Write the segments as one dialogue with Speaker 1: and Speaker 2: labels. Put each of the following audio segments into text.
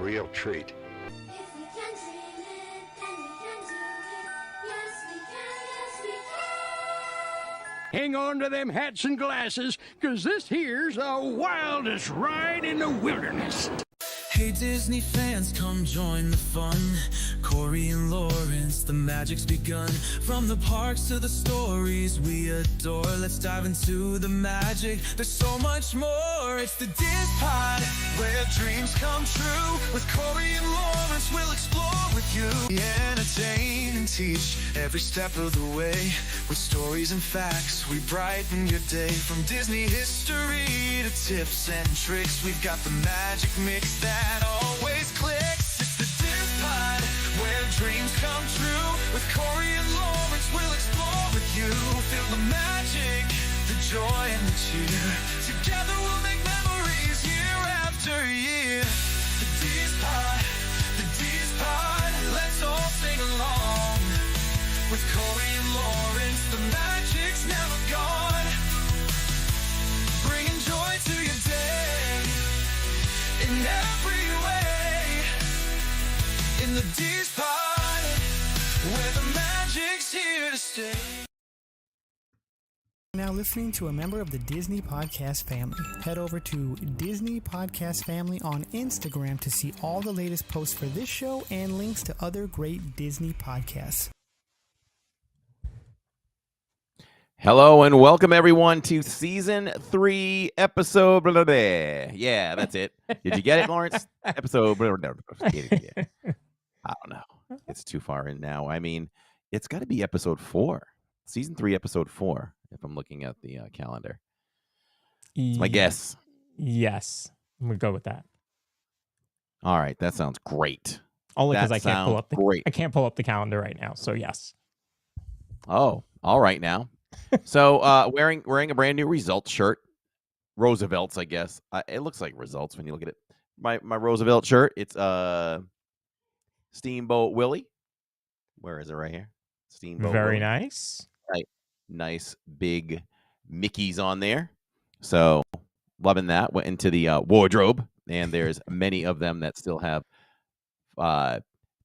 Speaker 1: real treat.
Speaker 2: If we can dream it, then we can do it. Yes, we can, yes, we can.
Speaker 3: Hang on to them hats and glasses, 'cause this here's the wildest ride in the wilderness.
Speaker 4: Hey Disney fans, come join the fun. Corey and Lawrence, the magic's begun. From the parks to the stories we adore, let's dive into the magic. There's so much more. It's the DIZPod, where dreams come true. With Corey and Lawrence, we'll explore with you. We entertain and teach every step of the way. With stories and facts, we brighten your day. From Disney history to tips and tricks, we've got the magic mix that always clicks. It's the DIZPod, where dreams come true. With Corey and Lawrence, we'll explore with you. Feel the magic, the joy and the cheer. Together we'll make memories year after year. The DIZPod, let's all sing along. With Corey and Lawrence, the magic's never gone. Bringing joy to your day in every way. In the DIZPod, where the magic's here to stay.
Speaker 5: Now listening to a member of the Disney Podcast family. Head over to Disney Podcast Family on Instagram to see all the latest posts for this show and links to other great Disney podcasts.
Speaker 6: Hello and welcome everyone to season 3, episode blah, blah, blah. Yeah, that's it. Did you get it, Lawrence? Episode blah, blah, blah. Yeah. I don't know. It's too far in now. I mean, it's got to be episode 4. Season 3, episode 4, if I'm looking at the calendar. It's my guess.
Speaker 7: Yes. I'm going to go with that.
Speaker 6: All right, that sounds great.
Speaker 7: Only because I can't pull up
Speaker 6: great.
Speaker 7: I can't pull up the calendar right now. So yes.
Speaker 6: Oh, all right now. So wearing a brand new Results shirt. Roosevelt's, I guess. It looks like Results when you look at it. My Roosevelt shirt. It's Steamboat Willie. Where is it? Right here. Steamboat
Speaker 7: Very
Speaker 6: Willie.
Speaker 7: nice.
Speaker 6: Right. Nice big Mickeys on there. So loving that. Went into the wardrobe, and there's many of them that still have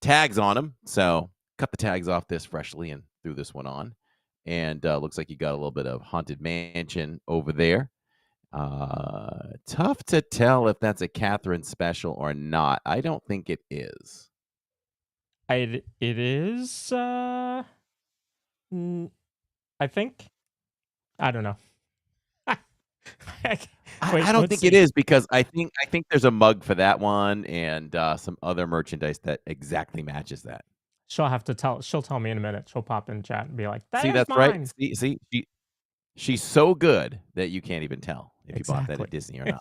Speaker 6: tags on them. So cut the tags off this freshly and threw this one on. And looks like you got a little bit of Haunted Mansion over there. Tough to tell if that's a Catherine special or not. I don't think it is.
Speaker 7: It is. I think. I don't know.
Speaker 6: I don't think it is, because I think there's a mug for that one and some other merchandise that exactly matches that.
Speaker 7: She'll tell me in a minute. She'll pop in chat and be like,
Speaker 6: See, that's
Speaker 7: mine.
Speaker 6: right. See, she's so good that you can't even tell if you bought that at Disney or not.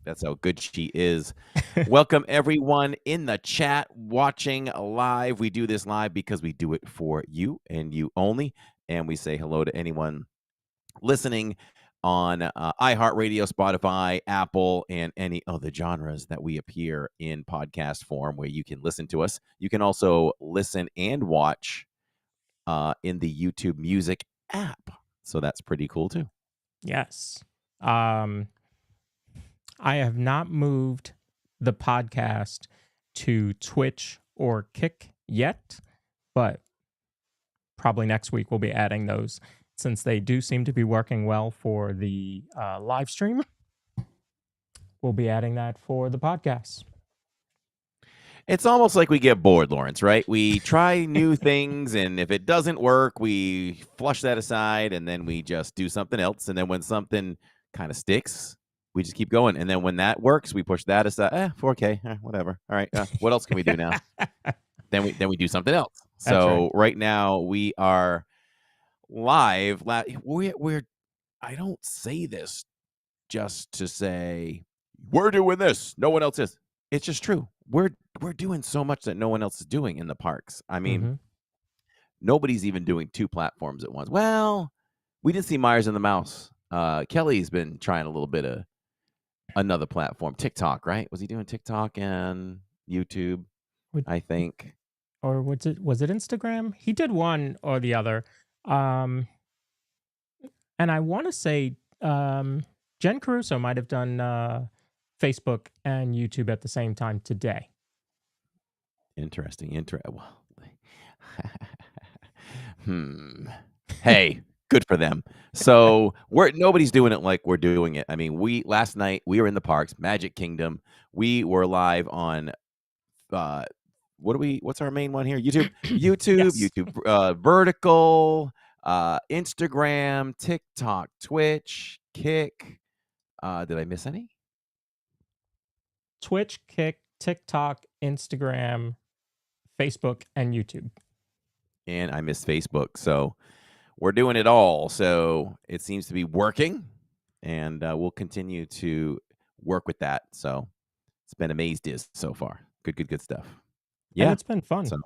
Speaker 6: That's how good she is. Welcome everyone in the chat watching live. We do this live because we do it for you and you only. And we say hello to anyone listening on iHeartRadio, Spotify, Apple, and any other genres that we appear in podcast form where you can listen to us. You can also listen and watch in the YouTube Music app. So that's pretty cool too.
Speaker 7: Yes. I have not moved the podcast to Twitch or Kick yet, but probably next week we'll be adding those, since they do seem to be working well for the live stream. We'll be adding that for the podcast.
Speaker 6: It's almost like we get bored, Lawrence, right? We try new things, and if it doesn't work, we flush that aside, and then we just do something else. And then when something kind of sticks, we just keep going. And then when that works, we push that aside. 4K, whatever. All right, what else can we do now? then we do something else. So right now we are live. We're I don't say this just to say we're doing this, no one else is. It's just true. We're doing so much that no one else is doing in the parks. I mean, nobody's even doing 2 platforms at once. Well, we did see Myers and the Mouse. Kelly's been trying a little bit of another platform, TikTok, right? Was he doing TikTok and YouTube? I think.
Speaker 7: Or was it Instagram? He did one or the other. And I want to say Jen Caruso might have done Facebook and YouTube at the same time today.
Speaker 6: Interesting. Well, Hey, good for them. So nobody's doing it like we're doing it. I mean, last night we were in the parks, Magic Kingdom. We were live on what's our main one here? YouTube,
Speaker 7: Yes.
Speaker 6: YouTube, vertical, Instagram, TikTok, Twitch, Kick. Did I miss any?
Speaker 7: Twitch, Kick, TikTok, Instagram, Facebook, and YouTube.
Speaker 6: And I missed Facebook. So we're doing it all. So it seems to be working, and we'll continue to work with that. So it's been amazing so far. Good stuff.
Speaker 7: And
Speaker 6: Yeah,
Speaker 7: it's been fun.
Speaker 6: so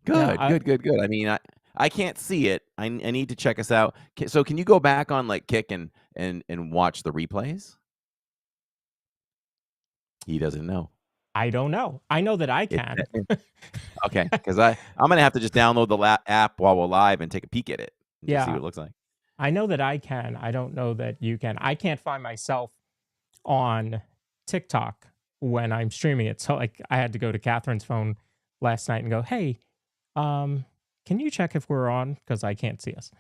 Speaker 7: Yeah,
Speaker 6: good. I mean, I can't see it. I need to check us out. So can you go back on like Kick and watch the replays? He doesn't know.
Speaker 7: I don't know. I know that I
Speaker 6: It's
Speaker 7: can.
Speaker 6: Okay, because I'm gonna have to just download the app while we're live and take a peek at it and just see
Speaker 7: Yeah.
Speaker 6: what it looks like.
Speaker 7: I know that I can. I don't know that you can. I can't find myself on TikTok when I'm streaming it. So like I had to go to Catherine's phone last night and go, "Hey, can you check if we're on? Because I can't see us.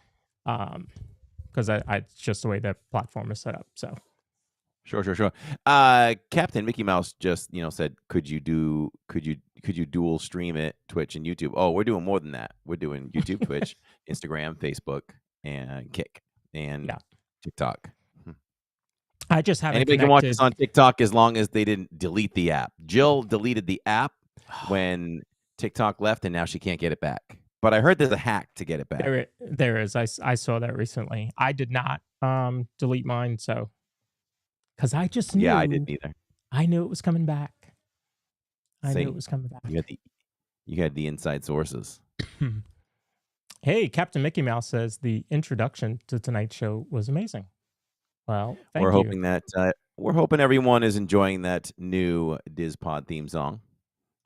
Speaker 7: Because it's just the way that platform is set up." So
Speaker 6: Sure. Captain Mickey Mouse just said, could you dual stream it, Twitch and YouTube? Oh, we're doing more than that. We're doing YouTube, Twitch, Instagram, Facebook, and Kick and
Speaker 7: Yeah.
Speaker 6: TikTok.
Speaker 7: I just haven't
Speaker 6: Anybody can watch
Speaker 7: connected.
Speaker 6: us on TikTok as long as they didn't delete the app. Jill deleted the app when TikTok left, and now she can't get it back. But I heard there's a hack to get it back.
Speaker 7: There is. I saw that recently. I did not delete mine, so because I just knew.
Speaker 6: Yeah, I didn't either.
Speaker 7: I knew it was coming back. I
Speaker 6: See,
Speaker 7: knew it was coming back.
Speaker 6: You had the inside sources.
Speaker 7: Hey, Captain Mickey Mouse says the introduction to tonight's show was amazing. Well, thank you.
Speaker 6: We're hoping everyone is enjoying that new DIZPod theme song.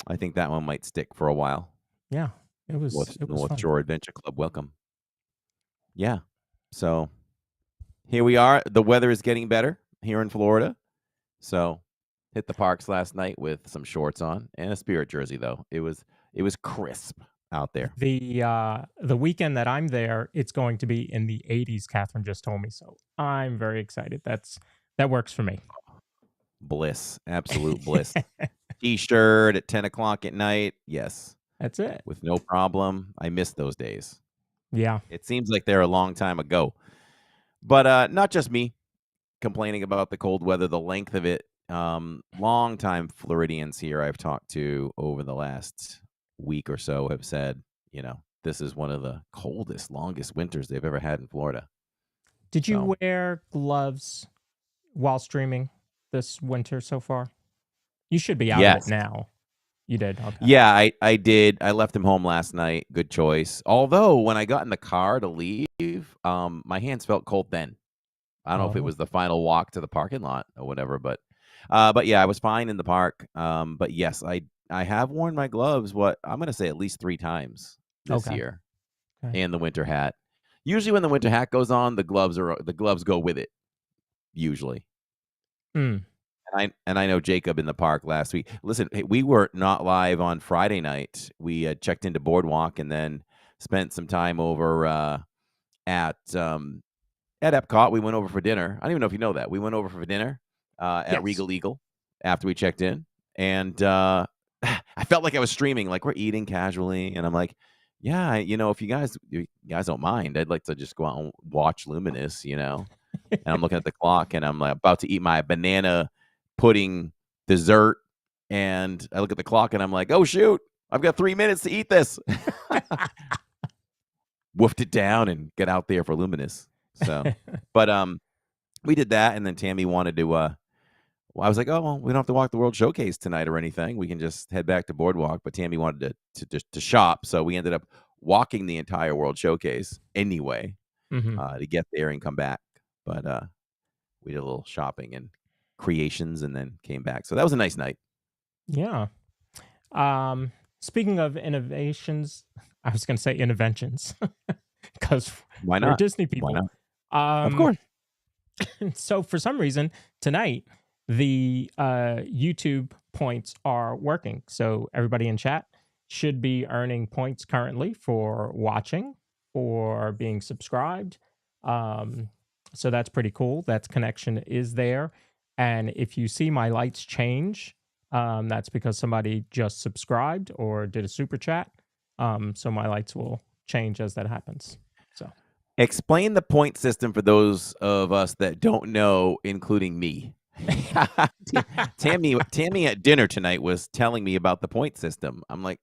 Speaker 6: I think that one might stick for a while.
Speaker 7: Yeah, it was
Speaker 6: North
Speaker 7: fun.
Speaker 6: Shore Adventure Club, welcome. Yeah, so here we are. The weather is getting better here in Florida. So hit the parks last night with some shorts on and a Spirit jersey, though. It was crisp out there.
Speaker 7: The weekend that I'm there, it's going to be in the 80s. Catherine just told me, so I'm very excited. That works for me.
Speaker 6: Bliss, absolute bliss. T-shirt at 10 o'clock at night. Yes,
Speaker 7: That's it.
Speaker 6: with no problem. I miss those days.
Speaker 7: Yeah.
Speaker 6: It seems like they're a long time ago. But not just me complaining about the cold weather, the length of it. Long-time Floridians here I've talked to over the last week or so have said, this is one of the coldest, longest winters they've ever had in Florida.
Speaker 7: Did you wear gloves while streaming this winter so far? You should be out of it now. You did? Okay.
Speaker 6: Yeah, I did. I left him home last night. Good choice. Although, when I got in the car to leave, my hands felt cold then. I don't know if it was the final walk to the parking lot or whatever, but yeah, I was fine in the park. But yes, I have worn my gloves, I'm going to say at least 3 times this year, and the winter hat. Usually when the winter hat goes on, the gloves go with it, usually. And I know Jacob in the park last week. Listen, hey, we were not live on Friday night. We checked into Boardwalk and then spent some time over at Epcot. We went over for dinner. I don't even know if you know that. We went over for dinner at Regal Eagle after we checked in. And I felt like I was streaming, like we're eating casually. And I'm like, yeah, if you guys don't mind, I'd like to just go out and watch Luminous, And I'm looking at the clock and I'm like about to eat my banana pudding dessert. And I look at the clock and I'm like, oh, shoot, I've got 3 minutes to eat this. Woofed it down and get out there for Luminous. So, but we did that, and then Tammy wanted to. I was like, oh, well, we don't have to walk the World Showcase tonight or anything. We can just head back to Boardwalk. But Tammy wanted to shop, so we ended up walking the entire World Showcase anyway to get there and come back. But we did a little shopping and creations, and then came back. So that was a nice night.
Speaker 7: Yeah. Speaking of innovations, I was going to say interventions because
Speaker 6: Why
Speaker 7: we're
Speaker 6: not?
Speaker 7: Disney people.
Speaker 6: Why not? Of course.
Speaker 7: So for some reason tonight, the YouTube points are working. So everybody in chat should be earning points currently for watching or being subscribed. So that's pretty cool. That connection is there. And if you see my lights change, that's because somebody just subscribed or did a super chat. So my lights will change as that happens. So
Speaker 6: Explain the point system for those of us that don't know, including me. Tammy at dinner tonight was telling me about the point system. I'm like,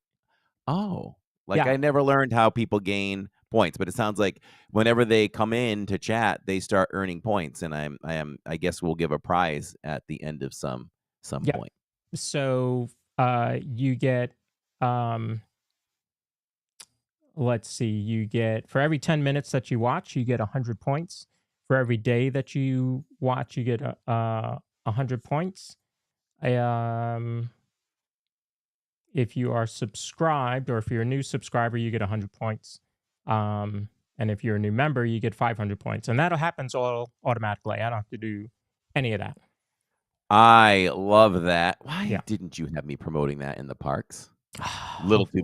Speaker 6: oh, like
Speaker 7: Yeah.
Speaker 6: I never learned how people gain points, but it sounds like whenever they come in to chat, they start earning points, and I guess we'll give a prize at the end of some
Speaker 7: Yeah.
Speaker 6: point.
Speaker 7: So you get let's see, you get for every 10 minutes that you watch, you get 100 points. For every day that you watch, you get 100 points. If you are subscribed or if you're a new subscriber, you get 100 points. And if you're a new member, you get 500 points. And that happens all automatically. I don't have to do any of that.
Speaker 6: I love that. Why
Speaker 7: Yeah.
Speaker 6: didn't you have me promoting that in the parks? Little too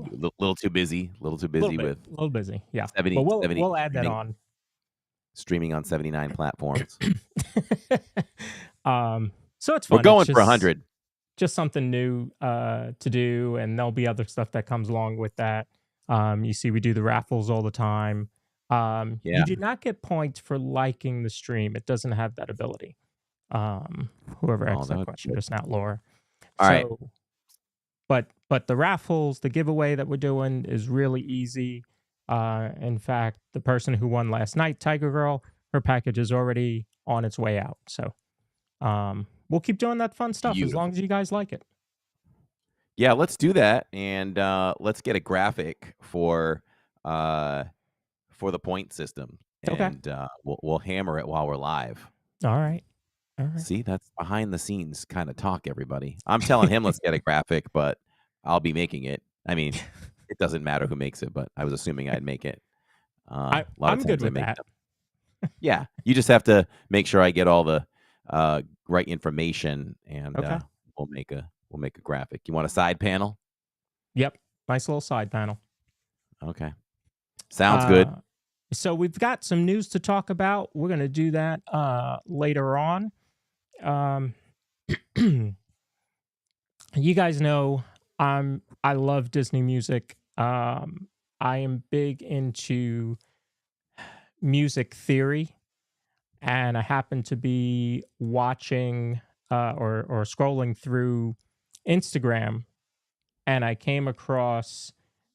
Speaker 6: busy. Little too busy with
Speaker 7: a little busy. Yeah.
Speaker 6: 70,
Speaker 7: But we'll
Speaker 6: 70
Speaker 7: we'll add that on.
Speaker 6: streaming on 79 platforms.
Speaker 7: So it's fun.
Speaker 6: We're going
Speaker 7: It's
Speaker 6: for 100.
Speaker 7: just something new to do, and there'll be other stuff that comes along with that. You see, we do the raffles all the time.
Speaker 6: Yeah.
Speaker 7: You do not get points for liking the stream. It doesn't have that ability. Whoever asked that question just now, Laura.
Speaker 6: All right.
Speaker 7: But the raffles, the giveaway that we're doing is really easy. In fact, the person who won last night, Tiger Girl, her package is already on its way out. So we'll keep doing that fun stuff as long as you guys like it.
Speaker 6: Yeah, let's do that, and let's get a graphic for the point system, and we'll hammer it while we're live.
Speaker 7: All right.
Speaker 6: See, that's behind the scenes kind of talk, everybody. I'm telling him let's get a graphic, but I'll be making it. I mean, it doesn't matter who makes it, but I was assuming I'd make it.
Speaker 7: I'm good with that.
Speaker 6: Yeah, you just have to make sure I get all the right information, and we'll make a graphic. You want a side panel?
Speaker 7: Yep, nice little side panel.
Speaker 6: Okay, sounds good.
Speaker 7: So we've got some news to talk about. We're going to do that later on. You guys know I love Disney music. I am big into music theory, and I happen to be watching or scrolling through Instagram, and I came across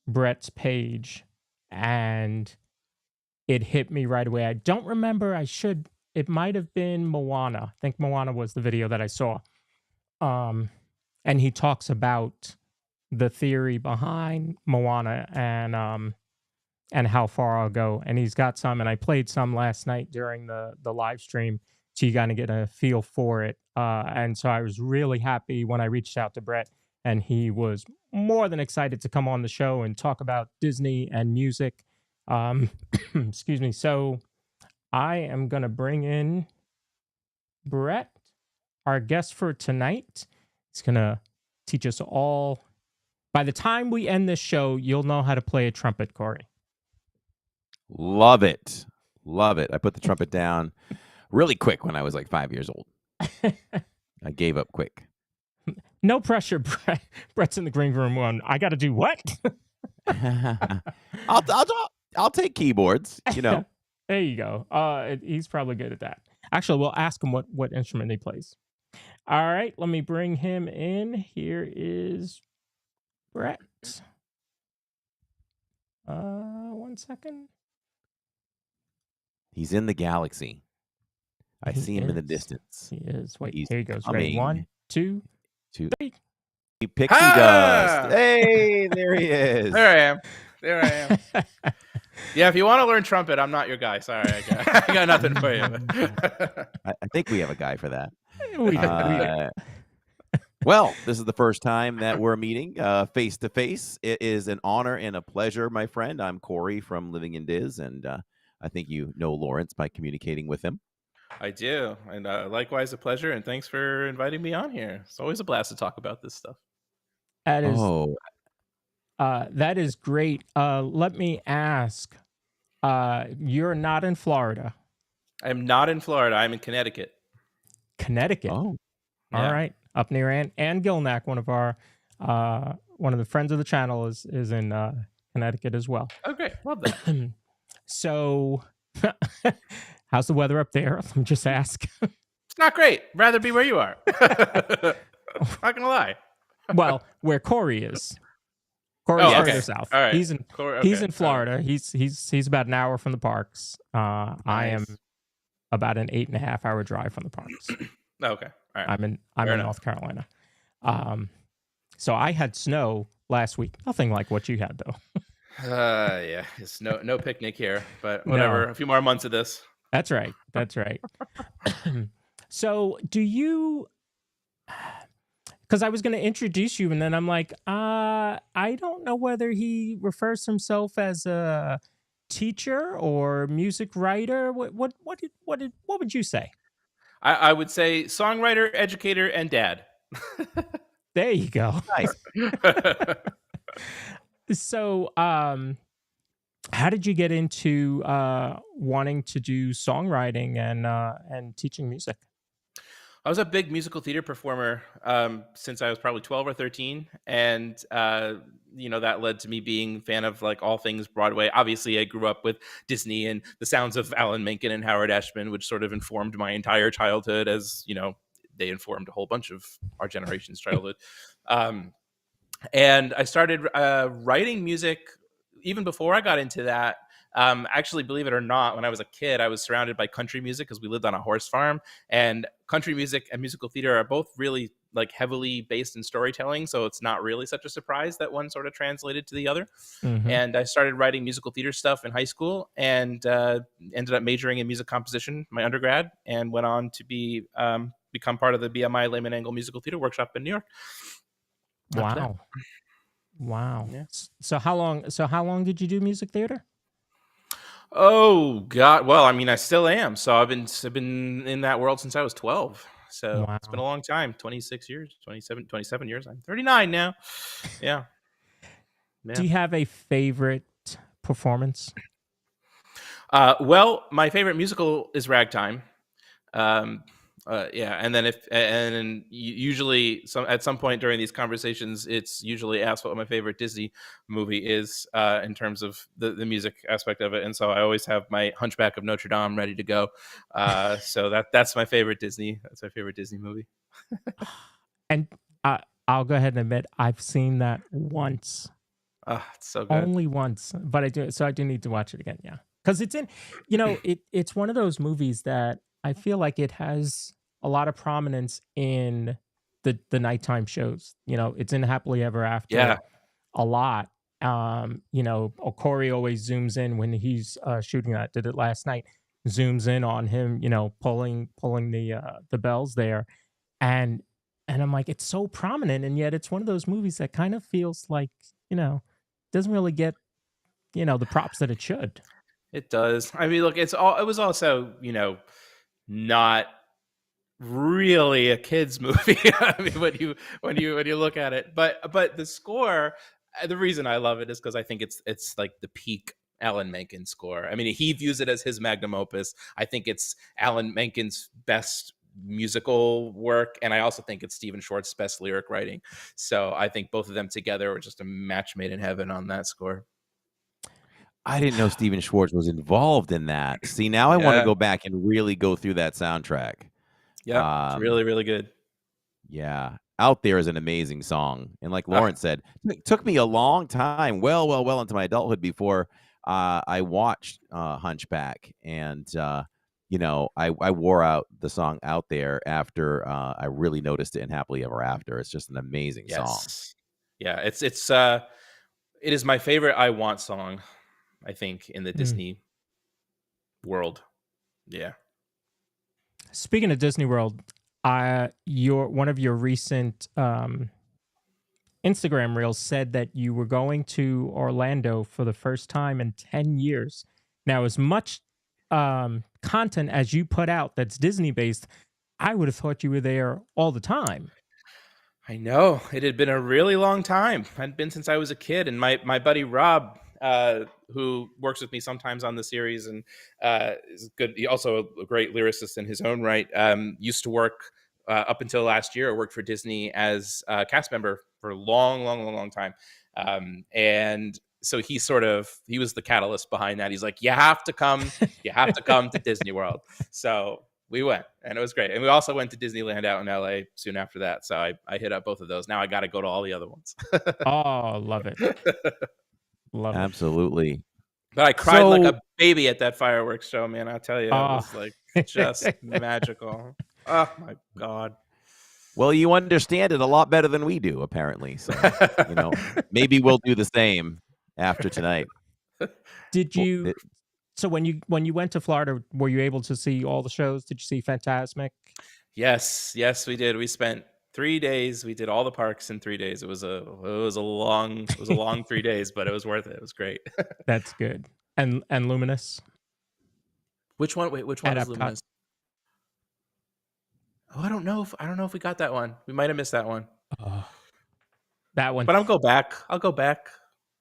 Speaker 7: Brett's page, and it hit me right away. I don't remember. It might have been Moana. I think Moana was the video that I saw. And he talks about the theory behind Moana and how far I'll go. And he's got some, and I played some last night during the live stream, so you kind of get a feel for it. And so I was really happy when I reached out to Brett, and he was more than excited to come on the show and talk about Disney and music. Excuse me. So I am going to bring in Brett, our guest for tonight. He's going to teach us all. By the time we end this show, you'll know how to play a trumpet, Corey.
Speaker 6: Love it. Love it. I put the trumpet down really quick when I was like 5 years old. I gave up quick.
Speaker 7: No pressure, Brett. Brett's in the green room one. I got to do what?
Speaker 6: I'll take keyboards, you know.
Speaker 7: There you go. He's probably good at that. Actually, we'll ask him what instrument he plays. All right, let me bring him in. Here is Brett. 1 second.
Speaker 6: He's in the galaxy. I see him in the distance.
Speaker 7: He is. Wait,
Speaker 6: He's
Speaker 7: here he goes.
Speaker 6: coming.
Speaker 7: Ready? 1, 2, 3.
Speaker 6: Pixie dust. Hey, there he is.
Speaker 1: There I am. Yeah, if you want to learn trumpet, I'm not your guy. Sorry, I got nothing for you.
Speaker 6: I think we have a guy for that.
Speaker 7: We do.
Speaker 6: Well, this is the first time that we're meeting face to face. It is an honor and a pleasure, my friend. I'm Corey from Living in Diz, and I think you know Lawrence by communicating with him.
Speaker 1: I do, and likewise a pleasure. And thanks for inviting me on here. It's always a blast to talk about this stuff.
Speaker 7: That is
Speaker 6: Oh,
Speaker 7: that is great. Let me ask. You're not in Florida,
Speaker 1: I'm not in Florida. I'm in Connecticut.
Speaker 7: Connecticut.
Speaker 6: oh,
Speaker 7: All
Speaker 1: Yeah.
Speaker 7: right, up near Ann Gilnack, one of the friends of the channel is in Connecticut as well.
Speaker 1: Oh, great. Love that.
Speaker 7: So, how's the weather up there? Let me just ask.
Speaker 1: It's not great. Rather be where you are. Not gonna lie.
Speaker 7: Well, where Corey is. Corey's
Speaker 1: Oh,
Speaker 7: further
Speaker 1: okay.
Speaker 7: south.
Speaker 1: All right.
Speaker 7: He's in
Speaker 1: Okay. All right.
Speaker 7: Florida. He's about an hour from the parks. I am
Speaker 1: Nice.
Speaker 7: about an 8.5 hour drive from the parks.
Speaker 1: Okay. All right.
Speaker 7: I'm in
Speaker 1: Fair enough.
Speaker 7: North Carolina. So I had snow last week. Nothing like what you had though.
Speaker 1: Yeah. It's no picnic here, but whatever.
Speaker 7: No.
Speaker 1: A few more months of this.
Speaker 7: That's right. That's right. So do you? Because I was going to introduce you, and then I'm like, I don't know whether he refers to himself as a teacher or music writer. What would you say?
Speaker 1: I would say songwriter, educator, and dad.
Speaker 7: There you go.
Speaker 6: nice.
Speaker 7: So, how did you get into wanting to do songwriting and teaching music?
Speaker 1: I was a big musical theater performer since I was probably 12 or 13. And, that led to me being a fan of like all things Broadway. Obviously, I grew up with Disney and the sounds of Alan Menken and Howard Ashman, which sort of informed my entire childhood as, they informed a whole bunch of our generation's childhood. And I started writing music even before I got into that. Actually, believe it or not, when I was a kid, I was surrounded by country music because we lived on a horse farm, and country music and musical theater are both really like heavily based in storytelling. So it's not really such a surprise that one sort of translated to the other.
Speaker 7: Mhm.
Speaker 1: And I started writing musical theater stuff in high school and ended up majoring in music composition, my undergrad, and went on to become part of the BMI Layman Angle Musical Theater Workshop in New York. After that.
Speaker 7: Wow.
Speaker 1: Yeah.
Speaker 7: So how long did you do music theater?
Speaker 1: Oh God! Well, I mean, I still am. So I've been in that world since I was 12. So it's been a
Speaker 7: Wow.
Speaker 1: long time. 26 years, 27 years. I'm 39 now. Yeah.
Speaker 7: Do
Speaker 1: Yeah.
Speaker 7: you have a favorite performance?
Speaker 1: Well, my favorite musical is Ragtime. Yeah, and then usually at some point during these conversations, it's usually asked what my favorite Disney movie is in terms of the music aspect of it, and so I always have my Hunchback of Notre Dame ready to go. So that's my favorite Disney. That's my favorite Disney movie.
Speaker 7: And I'll go ahead and admit I've seen that once,
Speaker 1: It's so good.
Speaker 7: only once, but I do need to watch it again. Yeah, because it's in, it's one of those movies that I feel like it has a lot of prominence in the nighttime shows. It's in Happily Ever After
Speaker 1: Yeah.
Speaker 7: a lot. Corey always zooms in when he's shooting that. Did it last night. Zooms in on him, pulling the bells there, and I'm like, it's so prominent, and yet it's one of those movies that kind of feels like doesn't really get the props that it should.
Speaker 1: It does. I mean, look, it was also, not really a kids movie. I mean, when you look at it, but the score, the reason I love it is because I think it's like the peak Alan Menken score. I mean, he views it as his magnum opus. I think it's Alan Menken's best musical work, and I also think it's Stephen Schwartz's best lyric writing. So I think both of them together were just a match made in heaven on that score.
Speaker 6: I didn't know Stephen Schwartz was involved in that. See, now I want to
Speaker 1: Yeah.
Speaker 6: go back and really go through that soundtrack.
Speaker 1: Yeah, it's
Speaker 6: Um,
Speaker 1: really, really good.
Speaker 6: Yeah. Out There is an amazing song. And like Lawrence said, it took me a long time, well into my adulthood before I watched Hunchback. And, I wore out the song Out There after I really noticed it in Happily Ever After. It's just an amazing song.
Speaker 1: Yes. Yeah, it is my favorite I Want song, I think, in the Disney world. Yeah.
Speaker 7: Speaking of Disney World, one of your recent Instagram reels said that you were going to Orlando for the first time in 10 years. Now, as much content as you put out that's Disney based, I would have thought you were there all the time.
Speaker 1: I know it had been a really long time. I'd been since I was a kid, and my buddy Rob, who works with me sometimes on the series and is good. He also a great lyricist in his own right. Used to work up until last year. Worked for Disney as a cast member for a long time, and so he was the catalyst behind that. He's like, you have to come to Disney World. So we went, and it was great. And we also went to Disneyland out in LA soon after that. So I hit up both of those. Now I got to go to all the other ones.
Speaker 7: Oh, love it. Love it.
Speaker 6: Absolutely.
Speaker 1: But I cried like
Speaker 6: So-
Speaker 1: a baby at that fireworks show, man. I'll tell you, it was like just magical. Oh my God.
Speaker 6: Well, you understand it a lot better than we do, apparently. So, maybe we'll do the same after tonight.
Speaker 7: Did
Speaker 6: Well,
Speaker 7: you? So when you went to Florida, were you able to see all the shows? Did you see Fantasmic?
Speaker 1: Yes, we did. We spent 3 days. We did all the parks in 3 days. It was a long 3 days, but it was worth it. It was great.
Speaker 7: That's good. And Luminous.
Speaker 1: Which one? Wait, which one
Speaker 7: At
Speaker 1: is
Speaker 7: Epcot.
Speaker 1: Luminous? Oh, I don't know if we got that one. We might have missed that one.
Speaker 7: That one.
Speaker 1: But I'll go back.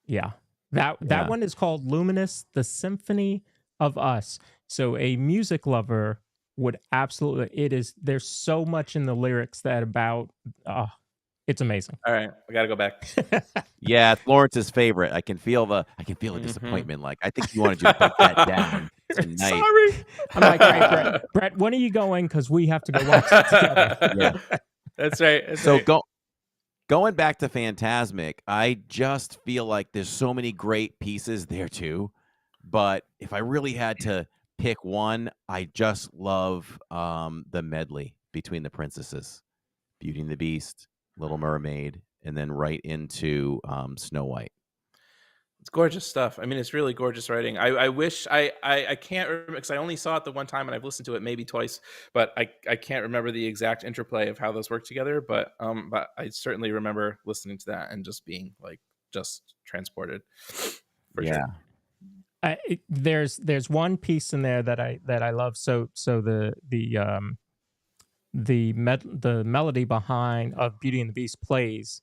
Speaker 7: Yeah. That
Speaker 6: Yeah.
Speaker 7: one is called Luminous, the Symphony of Us. So a music lover would absolutely, there's so much in the lyrics that it's amazing.
Speaker 1: All right, I gotta go back.
Speaker 6: Yeah, it's Lawrence's favorite. I can feel the disappointment. Like, I think he wanted you to put that down tonight.
Speaker 1: Sorry.
Speaker 7: I'm like, all right, Brett, when are you going? Because we have to go watch it together.
Speaker 6: Yeah.
Speaker 1: That's right.
Speaker 6: So going back to Fantasmic, I just feel like there's so many great pieces there too. But if I really had to pick one, I just love the medley between the princesses, Beauty and the Beast, Little Mermaid, and then right into Snow White.
Speaker 1: It's gorgeous stuff. I mean, it's really gorgeous writing. I wish I can't remember because I only saw it the one time and I've listened to it maybe twice, but I can't remember the exact interplay of how those work together. But I certainly remember listening to that and just being like just transported. For sure.
Speaker 7: There's one piece in there that I love. So the melody behind of Beauty and the Beast plays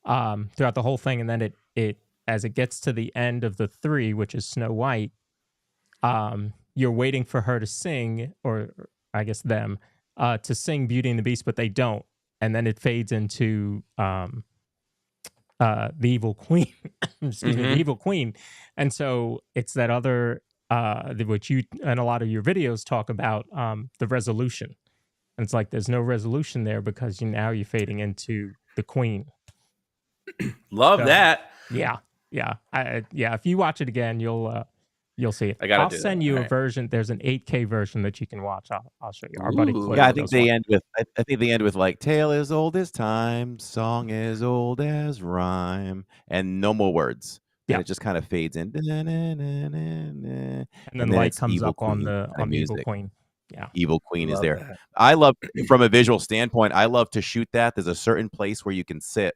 Speaker 7: throughout the whole thing, and then it as it gets to the end of the 3, which is Snow White, you're waiting for her to sing, or I guess them, to sing Beauty and the Beast, but they don't. And then it fades into the Evil Queen. Excuse me, the Evil Queen. And so it's that other, which you and a lot of your videos talk about, the resolution. And it's like there's no resolution there because now you're fading into the Queen.
Speaker 1: Love that.
Speaker 7: Yeah. If you watch it again, you'll see it.
Speaker 1: I'll
Speaker 7: send you a version. There's an 8K version that you can watch. I'll show you. Our buddy
Speaker 1: Ooh.
Speaker 7: Cliff
Speaker 6: Yeah, I think
Speaker 7: does
Speaker 6: they
Speaker 7: one.
Speaker 6: end with like tale as old as time, song as old as rhyme, and no more words.
Speaker 7: Yeah.
Speaker 6: And it just kind of fades in.
Speaker 7: And then
Speaker 6: then
Speaker 7: light
Speaker 6: it's
Speaker 7: comes
Speaker 6: Evil
Speaker 7: up on
Speaker 6: Queen
Speaker 7: the
Speaker 6: kind of
Speaker 7: Evil
Speaker 6: music.
Speaker 7: Queen. Yeah.
Speaker 6: Evil Queen is
Speaker 1: Love
Speaker 6: there.
Speaker 1: that.
Speaker 6: I love, from a visual standpoint, I love to shoot that. There's a certain place where you can sit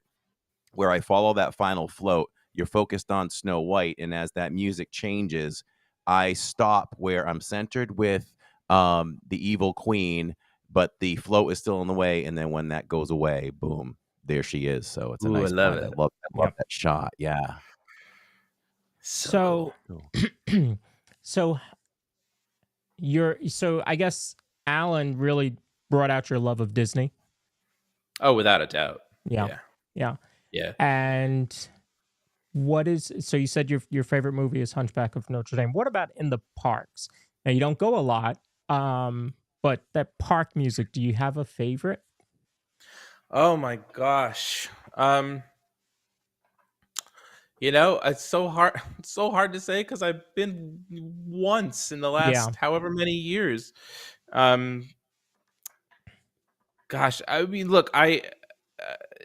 Speaker 6: where I follow that final float. You're focused on Snow White, and as that music changes, I stop where I'm centered with the Evil Queen, but the float is still in the way, and then when that goes away, boom, there she is. So it's a
Speaker 1: Ooh, I
Speaker 6: nice
Speaker 1: love
Speaker 6: blend.
Speaker 1: it.
Speaker 6: I love that shot. Yeah.
Speaker 7: So
Speaker 6: Cool.
Speaker 7: so I guess Alan really brought out your love of Disney.
Speaker 1: Oh, without a doubt.
Speaker 7: Yeah.
Speaker 1: Yeah.
Speaker 7: And so you said your favorite movie is Hunchback of Notre Dame. What about in the parks? Now you don't go a lot, but that park music, do you have a favorite?
Speaker 1: Oh my gosh. It's so hard. It's so hard to say because I've been once in the last however many years. Gosh, I mean, look,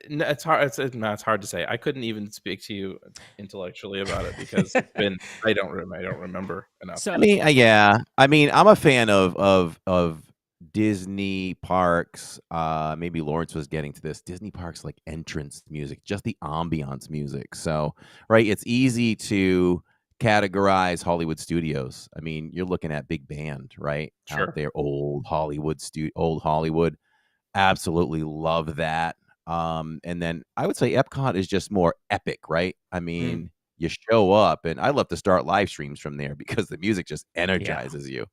Speaker 1: it's hard. It's hard to say. I couldn't even speak to you intellectually about it because it's been. I don't remember enough.
Speaker 7: So
Speaker 6: I mean, I'm a fan of Disney parks. Maybe Lawrence was getting to this. Disney parks, like entrance music, just the ambiance music. So, right, it's easy to categorize Hollywood studios. I mean, you're looking at big band, right? Out
Speaker 1: Sure.
Speaker 6: there, old Hollywood. Absolutely love that. And then I would say Epcot is just more epic, right? I
Speaker 1: Mm.
Speaker 6: mean, you show up, and I love to start live streams from there because the music just
Speaker 7: Yeah.
Speaker 6: energizes you.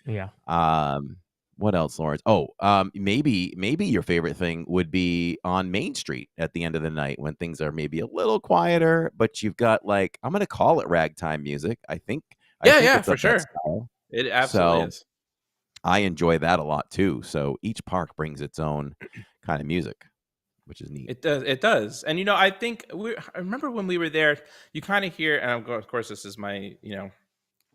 Speaker 7: Yeah.
Speaker 6: Um, what else, Lawrence? Oh, maybe your favorite thing would be on Main Street at the end of the night when things are maybe a little quieter, but you've got like I'm gonna call it ragtime music. I
Speaker 1: Yeah,
Speaker 6: think
Speaker 1: yeah,
Speaker 6: it's
Speaker 1: for
Speaker 6: of that
Speaker 1: sure.
Speaker 6: style.
Speaker 1: It absolutely
Speaker 6: So
Speaker 1: is.
Speaker 6: I enjoy that a lot too. So each park brings its own kind of music, which is neat.
Speaker 1: It does. It does. And I think I remember when we were there. You kind of hear, and of course, this is my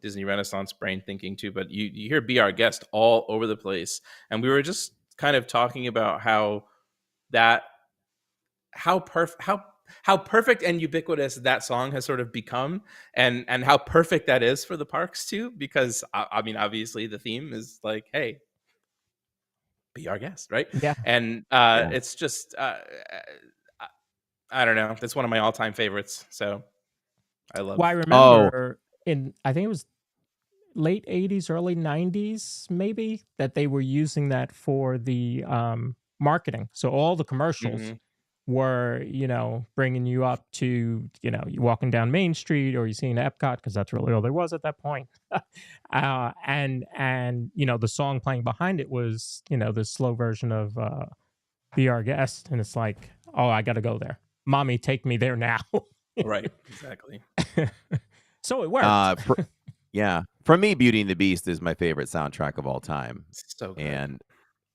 Speaker 1: Disney Renaissance brain thinking too. But you hear "Be Our Guest" all over the place, and we were just kind of talking about that how perfect and ubiquitous that song has sort of become, and how perfect that is for the parks too. Because I mean, obviously, the theme is like, "Hey, be our guest," right?
Speaker 7: Yeah.
Speaker 1: And
Speaker 6: Yeah.
Speaker 1: it's just I don't know. That's one of my all-time favorites. So I
Speaker 7: Well, I
Speaker 1: love.
Speaker 6: Oh,
Speaker 7: remember I think it was late 80s, early 90s, maybe, that they were using that for the marketing. So all the commercials
Speaker 1: Mhm.
Speaker 7: were, bringing you up to, you walking down Main Street or you seeing Epcot because that's really all there was at that point. And the song playing behind it was, the slow version of Be Our Guest. And it's like, oh, I got to go there. Mommy, take me there now.
Speaker 1: Right. Exactly.
Speaker 7: So it worked.
Speaker 6: for, yeah. For me, Beauty and the Beast is my favorite soundtrack of all time,
Speaker 1: So good.
Speaker 6: and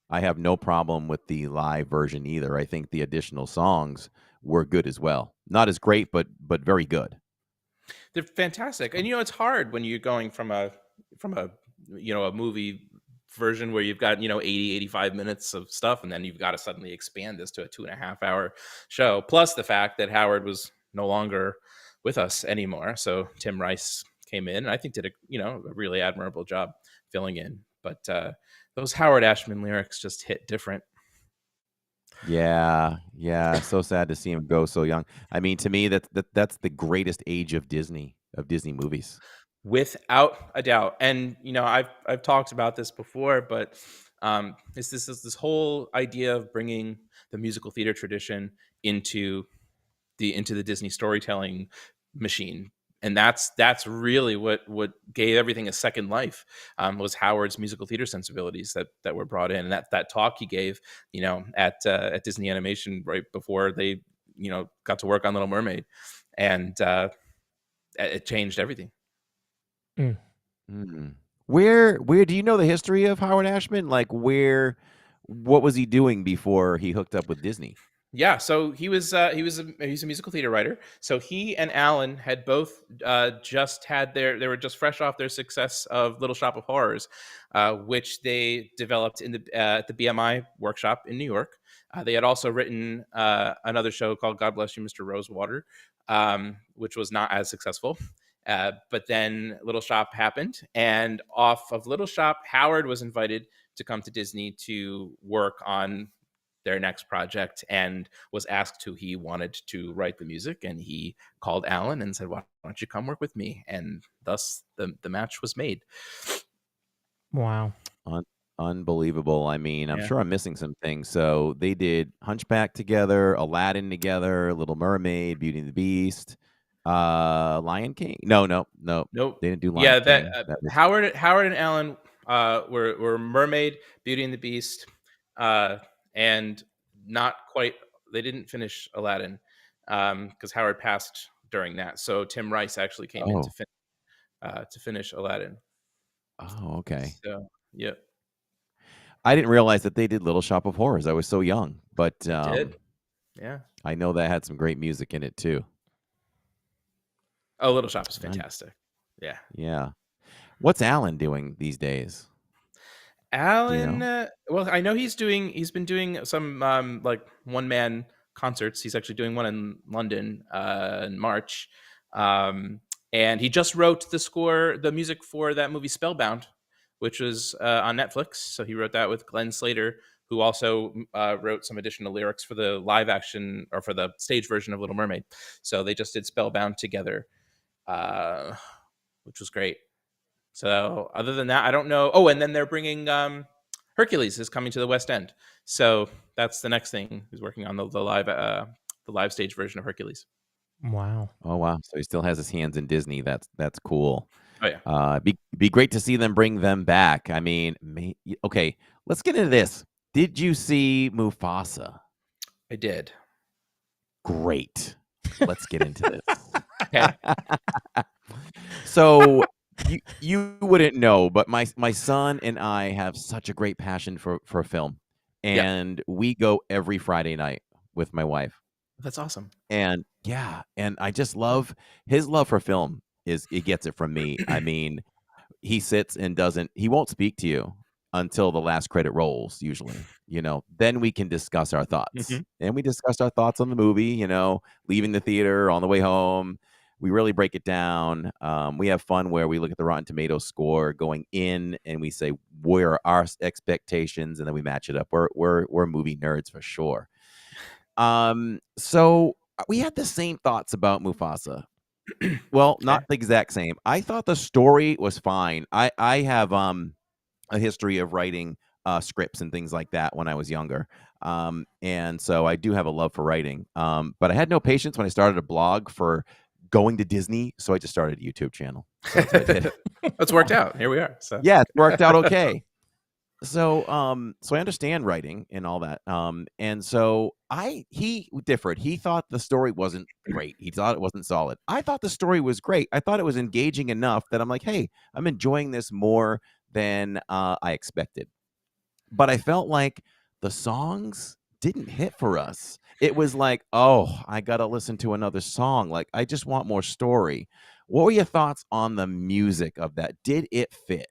Speaker 6: I have no problem with the live version either. I think the additional songs were good as well. Not as great, but very good.
Speaker 1: They're fantastic. And it's hard when you're going from a a movie version where you've got 80, 85 minutes of stuff, and then you've got to suddenly expand this to a 2.5 hour show, plus the fact that Howard was no longer with us anymore. So Tim Rice came in and I think did a really admirable job filling in. But those Howard Ashman lyrics just hit different.
Speaker 6: Yeah, yeah. So sad to see him go so young. I mean, to me, that's the greatest age of Disney movies.
Speaker 1: Without a doubt. And I've talked about this before, but it's this whole idea of bringing the musical theater tradition into the Disney storytelling machine. And that's really what gave everything a second life, was Howard's musical theater sensibilities that were brought in, and that talk he gave, at Disney Animation right before they got to work on Little Mermaid, and it changed everything.
Speaker 7: Mm.
Speaker 6: Mm. Where do you know the history of Howard Ashman? Like what was he doing before he hooked up with Disney?
Speaker 1: Yeah, so he's a musical theater writer. So he and Alan had both just had they were just fresh off their success of Little Shop of Horrors, which they developed in at the BMI workshop in New York. They had also written another show called God Bless You, Mr. Rosewater, which was not as successful. But then Little Shop happened, and off of Little Shop, Howard was invited to come to Disney to work on their next project, and was asked who he wanted to write the music, and he called Alan and said, "Why don't you come work with me?" And thus the match was made.
Speaker 7: Wow.
Speaker 6: Un- Unbelievable. I mean, I'm
Speaker 1: Yeah.
Speaker 6: sure I'm missing some things. So they did Hunchback together, Aladdin together, Little Mermaid, Beauty and the Beast, Lion King. No, no, no.
Speaker 1: Nope.
Speaker 6: They didn't do
Speaker 1: Yeah,
Speaker 6: Lion
Speaker 1: that
Speaker 6: King. That was
Speaker 1: Howard and Alan were Mermaid, Beauty and the Beast, uh, and not quite. They didn't finish Aladdin because Howard passed during that. So Tim Rice actually came in
Speaker 6: oh,
Speaker 1: to finish Aladdin.
Speaker 6: oh, okay.
Speaker 1: So yeah,
Speaker 6: I didn't realize that they did Little Shop of Horrors. I was so young, but
Speaker 1: they did. Yeah.
Speaker 6: I know that had some great music in it too.
Speaker 1: Oh, Little Shop is
Speaker 6: I,
Speaker 1: fantastic. Yeah.
Speaker 6: yeah. What's Alan doing these days? Do you
Speaker 1: Alan,
Speaker 6: know?
Speaker 1: well, I know he's been doing some like one man concerts. He's actually doing one in London in March. Um, and he just wrote the music for that movie Spellbound, which was on Netflix. So he wrote that with Glenn Slater, who also wrote some additional lyrics for the live action or for the stage version of Little Mermaid. So they just did Spellbound together. Uh, which was great. So other than that, I don't know. Oh, and then they're bringing Hercules is coming to the West End. So that's the next thing. He's working on the live stage version of Hercules.
Speaker 7: Wow.
Speaker 6: Oh wow! So he still has his hands in Disney. That's cool.
Speaker 1: Oh yeah,
Speaker 6: Be great to see them bring them back. I mean, okay, let's get into this. Did you see Mufasa?
Speaker 1: I did.
Speaker 6: Great. Let's get into this.
Speaker 1: Okay.
Speaker 6: So you wouldn't know, but my son and I have such a great passion for film,
Speaker 1: Yeah,
Speaker 6: and we go every Friday night with my wife.
Speaker 1: that's awesome.
Speaker 6: And yeah, and I just love his love for film is he gets it from me. I mean, he sits and he won't speak to you until the last credit rolls, usually. Then we can discuss our thoughts.
Speaker 1: Hmm.
Speaker 6: And we discussed our thoughts on the movie, leaving the theater, on the way home. We really break it down. We have fun where we look at the Rotten Tomatoes score going in and we say, where are our expectations? And then we match it up. We're movie nerds for sure. So we had the same thoughts about Mufasa. Well, not
Speaker 1: Okay.
Speaker 6: the exact same. I thought the story was fine. I have a history of writing scripts and things like that when I was younger. And so I do have a love for writing. But I had no patience when I started a blog for going to Disney, so I just started a YouTube channel. So that's what I did.
Speaker 1: It's worked out. Here we are. So
Speaker 6: Yeah, it worked out okay. So I understand writing and all that. And so he differed. He thought the story wasn't great. He thought it wasn't solid. I thought the story was great. I thought it was engaging enough that I'm like, hey, I'm enjoying this more than I expected. But I felt like the songs didn't hit for us. It was like, oh, I gotta listen to another song. Like, I just want more story. What were your thoughts on the music of that? Did it fit?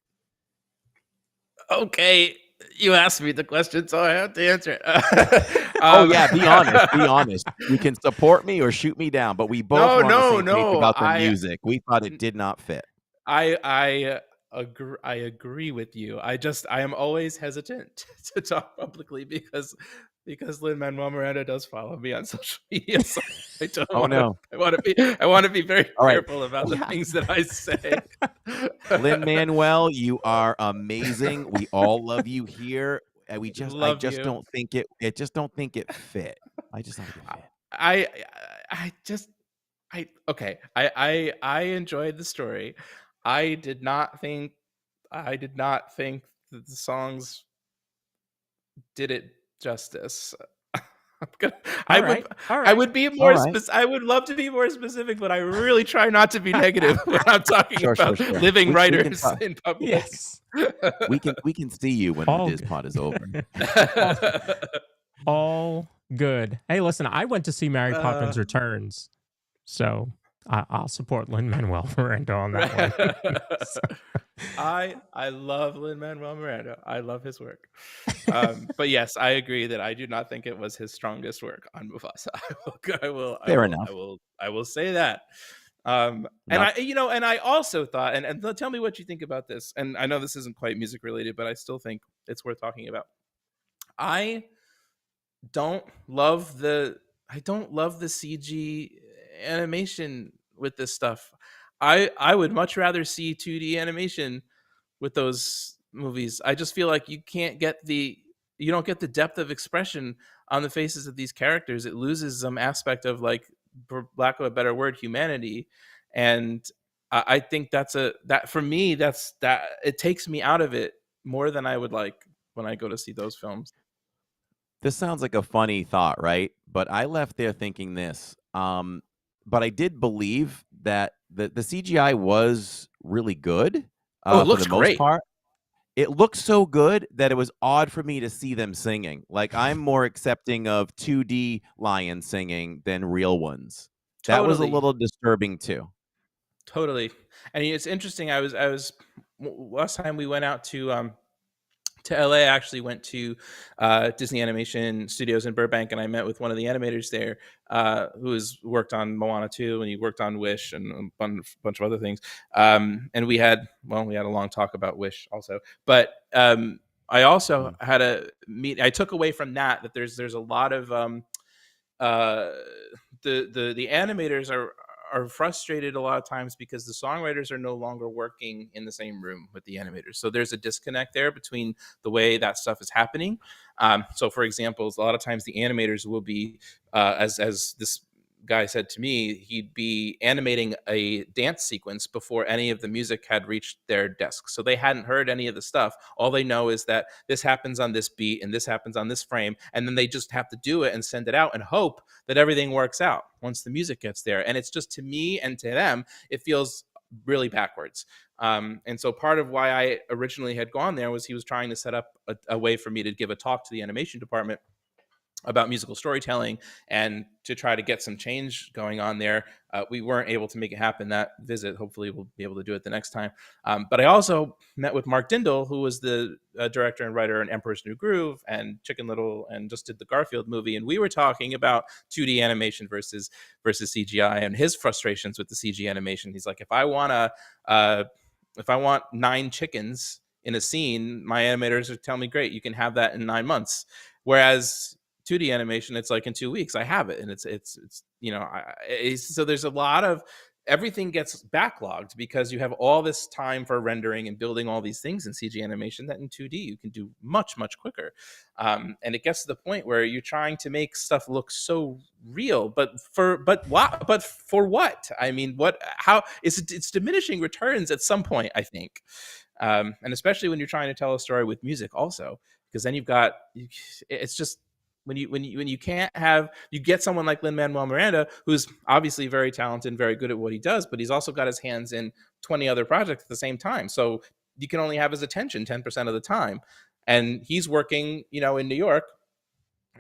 Speaker 1: okay, you asked me the question, so I have to answer it.
Speaker 6: Oh yeah, be honest. Be honest. You can support me or shoot me down, but we both
Speaker 1: No,
Speaker 6: were on the
Speaker 1: no,
Speaker 6: same page
Speaker 1: no.
Speaker 6: about the music. We thought it did not fit.
Speaker 1: I agree with you. I am always hesitant to talk publicly because Lin-Manuel Miranda does follow me on social media. So I don't
Speaker 6: Oh
Speaker 1: want to.
Speaker 6: no.
Speaker 1: I want to be very
Speaker 6: All right.
Speaker 1: careful about the things that I say.
Speaker 6: Lin-Manuel, you are amazing. We all love you here. And I
Speaker 1: Love
Speaker 6: just
Speaker 1: you.
Speaker 6: don't think it just don't think it fit. I just don't think it fit.
Speaker 1: I I just okay. I enjoyed the story. I did not think that the songs did it justice. I'm gonna,
Speaker 7: All right. All right.
Speaker 1: I would be
Speaker 6: All
Speaker 1: more
Speaker 6: right.
Speaker 1: I would love to be more specific, but I really try not to be negative when I'm talking
Speaker 6: Sure.
Speaker 1: about
Speaker 6: We
Speaker 1: living
Speaker 6: can
Speaker 1: writers
Speaker 6: talk.
Speaker 1: in public.
Speaker 7: Yes.
Speaker 6: We can see you when the
Speaker 7: All
Speaker 6: DIZPod is over.
Speaker 7: All good. Hey, listen, I went to see Mary Poppins
Speaker 1: Uh,
Speaker 7: Returns, so I'll support Lin-Manuel Miranda on that one. So,
Speaker 1: I love Lin-Manuel Miranda. I love his work. But yes, I agree that I do not think it was his strongest work on Mufasa.
Speaker 6: Fair enough.
Speaker 1: I will say that. And
Speaker 6: Enough.
Speaker 1: and I also thought, and tell me what you think about this. And I know this isn't quite music related, but I still think it's worth talking about. I don't love the CG animation with this stuff. I would much rather see 2D animation with those movies. I just feel like you don't get the depth of expression on the faces of these characters. It loses some aspect of, like, for lack of a better word, humanity. And I think that for me, that it takes me out of it more than I would like when I go to see those films.
Speaker 6: This sounds like a funny thought, right? But I left there thinking this. But I did believe that the CGI was really good
Speaker 1: Oh, it
Speaker 6: for
Speaker 1: looks
Speaker 6: the most
Speaker 1: great.
Speaker 6: part. It looked so good that it was odd for me to see them singing. Like, I'm more accepting of 2D lions singing than real ones. That was a
Speaker 1: Totally.
Speaker 6: little disturbing too.
Speaker 1: Totally. And it's interesting. Last time we went out to LA, I actually went to Disney Animation Studios in Burbank, and I met with one of the animators there, who has worked on Moana 2, and he worked on Wish and a bunch of other things. And we had a long talk about Wish also. But I also had I took away from that there's a lot of the animators are frustrated a lot of times because the songwriters are no longer working in the same room with the animators. So there's a disconnect there between the way that stuff is happening. So, for example, a lot of times the animators will be, as this guy said to me, he'd be animating a dance sequence before any of the music had reached their desk. So they hadn't heard any of the stuff. All they know is that this happens on this beat and this happens on this frame. And then they just have to do it and send it out and hope that everything works out once the music gets there. And it's just, to me and to them, it feels really backwards. And so part of why I originally had gone there was he was trying to set up a way for me to give a talk to the animation department about musical storytelling and to try to get some change going on there. We weren't able to make it happen that visit. Hopefully we'll be able to do it the next time. But I also met with Mark Dindal, who was the director and writer in Emperor's New Groove and Chicken Little, and just did the Garfield movie. And we were talking about 2D animation versus CGI and his frustrations with the CG animation. He's like, if I want 9 chickens in a scene, my animators would tell me, great, you can have that in 9 months. Whereas 2D animation, it's like in 2 weeks I have it, and it's so there's a lot of, everything gets backlogged because you have all this time for rendering and building all these things in CG animation that in 2D you can do much quicker. And it gets to the point where you're trying to make stuff look so real, but for what? I mean, it's diminishing returns at some point, I think. And especially when you're trying to tell a story with music also, because then it's just, when you can't have, you get someone like Lin-Manuel Miranda, who's obviously very talented and very good at what he does, but he's also got his hands in 20 other projects at the same time. So you can only have his attention 10% of the time. And he's working, in New York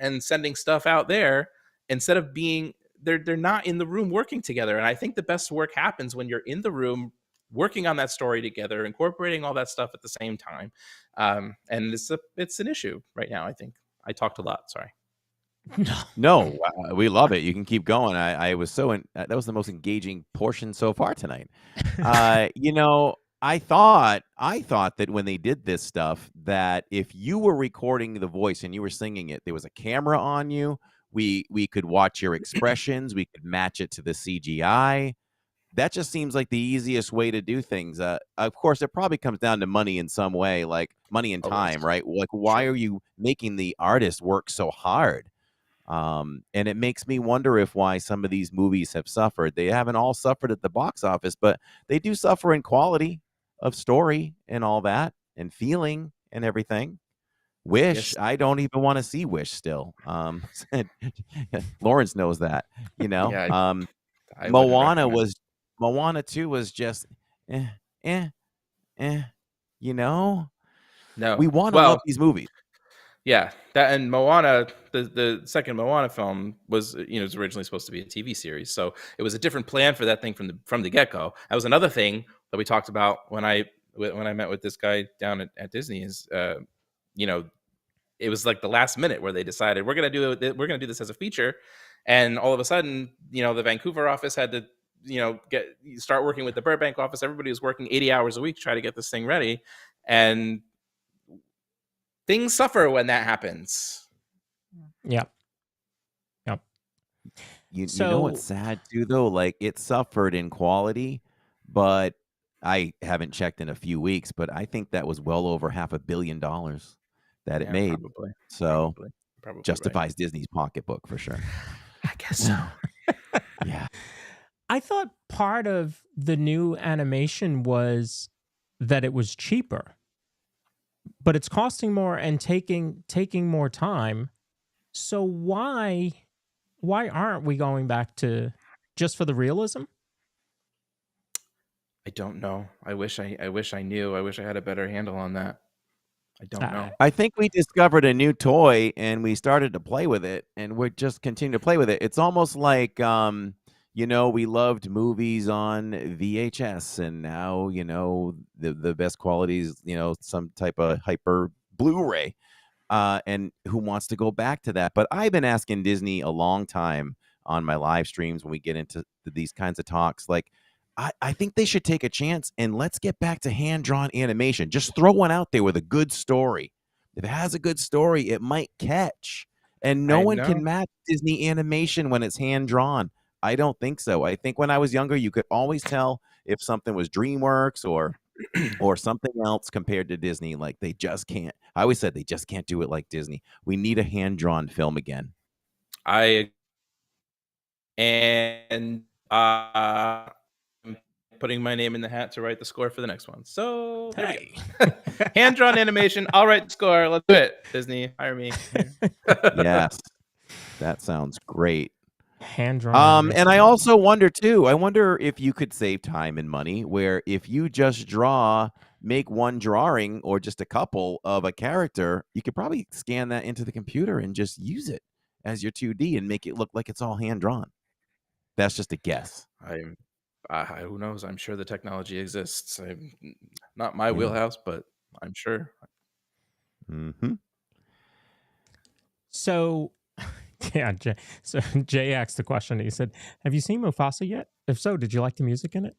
Speaker 1: and sending stuff out there instead of being, they're not in the room working together. And I think the best work happens when you're in the room working on that story together, incorporating all that stuff at the same time. And it's an issue right now, I think. I talked a lot. Sorry.
Speaker 6: No, we love it. You can keep going. I was that was the most engaging portion so far tonight. I thought that when they did this stuff, that if you were recording the voice and you were singing it, there was a camera on you. We could watch your expressions. We could match it to the CGI. That just seems like the easiest way to do things. Of course, it probably comes down to money in some way, like money and time, right? Like, why are you making the artist work so hard? And it makes me wonder why some of these movies have suffered. They haven't all suffered at the box office, but they do suffer in quality of story and all that, and feeling and everything. Wish, yes. I don't even want to see Wish still. Lawrence knows that,
Speaker 1: Yeah,
Speaker 6: Moana 2 was just, No. We want to love these movies.
Speaker 1: Yeah, that, and Moana, the second Moana film was, it was originally supposed to be a TV series, so it was a different plan for that thing from the get-go. That was another thing that we talked about when I met with this guy down at Disney. Is it was like the last minute where they decided we're gonna do this as a feature, and all of a sudden, the Vancouver office had to start working with the Burbank office. Everybody was working 80 hours a week to try to get this thing ready, and things suffer when that happens.
Speaker 7: Yep.
Speaker 6: You know what's sad too, though? Like, it suffered in quality, but I haven't checked in a few weeks, but I think that was well over $500 million that it made.
Speaker 1: Probably.
Speaker 6: So
Speaker 1: Probably
Speaker 6: justifies
Speaker 1: right.
Speaker 6: Disney's pocketbook for sure.
Speaker 1: I guess so.
Speaker 6: Yeah.
Speaker 7: I thought part of the new animation was that it was cheaper, but it's costing more and taking more time. So why aren't we going back to just for the realism?
Speaker 1: I don't know. I wish I knew. I wish I had a better handle on that. I don't know.
Speaker 6: I think we discovered a new toy and we started to play with it, and we're just continue to play with it. It's almost like we loved movies on VHS, and now, the best quality is, some type of hyper Blu-ray. And who wants to go back to that? But I've been asking Disney a long time on my live streams when we get into these kinds of talks. Like, I think they should take a chance and let's get back to hand-drawn animation. Just throw one out there with a good story. If it has a good story, it might catch. And no one can match Disney animation when it's hand-drawn. I don't think so. I think when I was younger, you could always tell if something was DreamWorks or something else compared to Disney. Like they just can't. I always said they just can't do it like Disney. We need a hand-drawn film again.
Speaker 1: I and I'm putting my name in the hat to write the score for the next one. So there we go. Hand-drawn animation. I'll write the score. Let's do it. Disney, hire me.
Speaker 6: Yes, that sounds great.
Speaker 7: Hand-drawn.
Speaker 6: And I also wonder too. I wonder if you could save time and money, where if you just make one drawing or just a couple of a character, you could probably scan that into the computer and just use it as your 2D and make it look like it's all hand drawn. That's just a guess.
Speaker 1: Who knows? I'm sure the technology exists. Not my wheelhouse, but I'm sure.
Speaker 6: Mm-hmm.
Speaker 7: So, yeah, Jay asked the question. He said, "Have you seen Mufasa yet? If so, did you like the music in it?"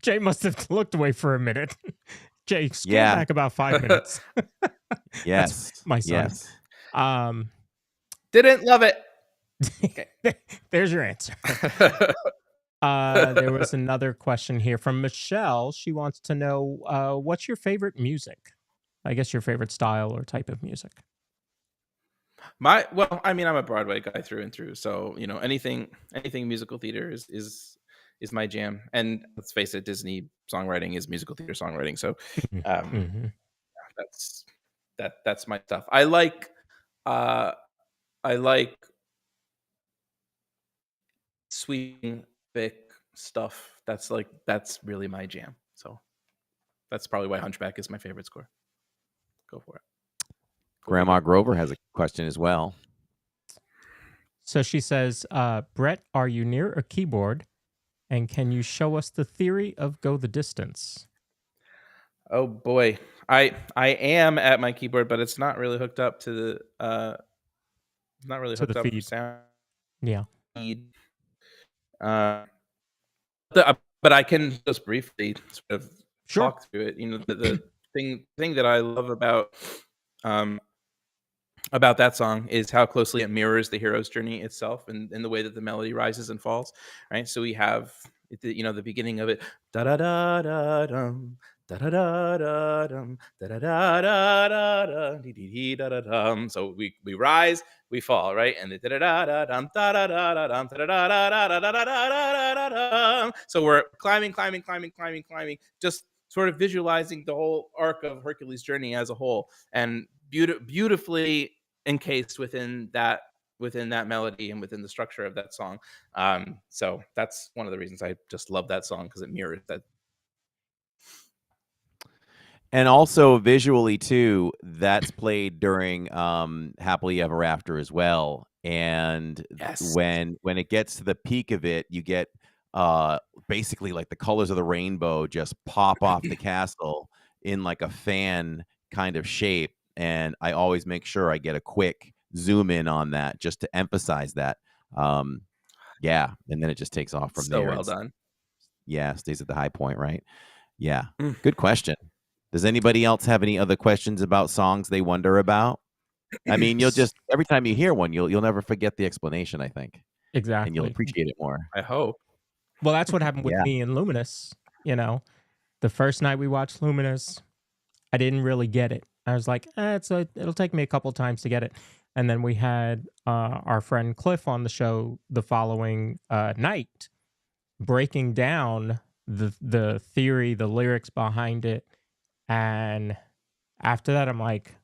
Speaker 7: Jay must have looked away for a minute. Jay, scale back about 5 minutes.
Speaker 6: Yes,
Speaker 7: that's my son.
Speaker 6: Yes.
Speaker 1: Didn't love it.
Speaker 7: Okay. There's your answer. There was another question here from Michelle. She wants to know, what's your favorite music? I guess your favorite style or type of music.
Speaker 1: Well, I mean, I'm a Broadway guy through and through, so anything musical theater is my jam. And let's face it, Disney songwriting is musical theater songwriting. So that's my stuff. I like sweeping, thick stuff. That's really my jam. So that's probably why Hunchback is my favorite score. Go for it.
Speaker 6: Grandma Grover has a question as well.
Speaker 7: So she says, Brett, are you near a keyboard? And can you show us the theory of Go the Distance?
Speaker 1: Oh boy. I am at my keyboard, but it's not really hooked up to the
Speaker 7: feed.
Speaker 1: Sound.
Speaker 7: Yeah.
Speaker 1: Feed. But I can just briefly sort of talk through it. The thing that I love about that song is how closely it mirrors the hero's journey itself, and in the way that the melody rises and falls. Right. So we have the beginning of it. Da da da da dum. Da da da da dum. Da da da da da da. Dee dee dee da da dum. So we rise, we fall, right? And the da da da dum da da da da dum da da da da da da da da da da. So we're climbing, just sort of visualizing the whole arc of Hercules' journey as a whole, and beautifully encased within that melody and within the structure of that song. So that's one of the reasons I just love that song, because it mirrors that.
Speaker 6: And also visually too, that's played during Happily Ever After as well. And
Speaker 1: Yes.
Speaker 6: when it gets to the peak of it, you get basically like the colors of the rainbow just pop off the castle in like a fan kind of shape. And I always make sure I get a quick zoom in on that just to emphasize that. Yeah. And then it just takes off from there.
Speaker 1: So well done.
Speaker 6: Yeah. Stays at the high point, right? Yeah. Good question. Does anybody else have any other questions about songs they wonder about? I mean, you'll just, every time you hear one, you'll never forget the explanation, I think.
Speaker 7: Exactly.
Speaker 6: And you'll appreciate it more.
Speaker 1: I hope.
Speaker 7: Well, that's what happened with me and Luminous. The first night we watched Luminous, I didn't really get it. I was like, it'll take me a couple times to get it. And then we had our friend Cliff on the show the following night, breaking down the theory, the lyrics behind it. And after that, I'm like,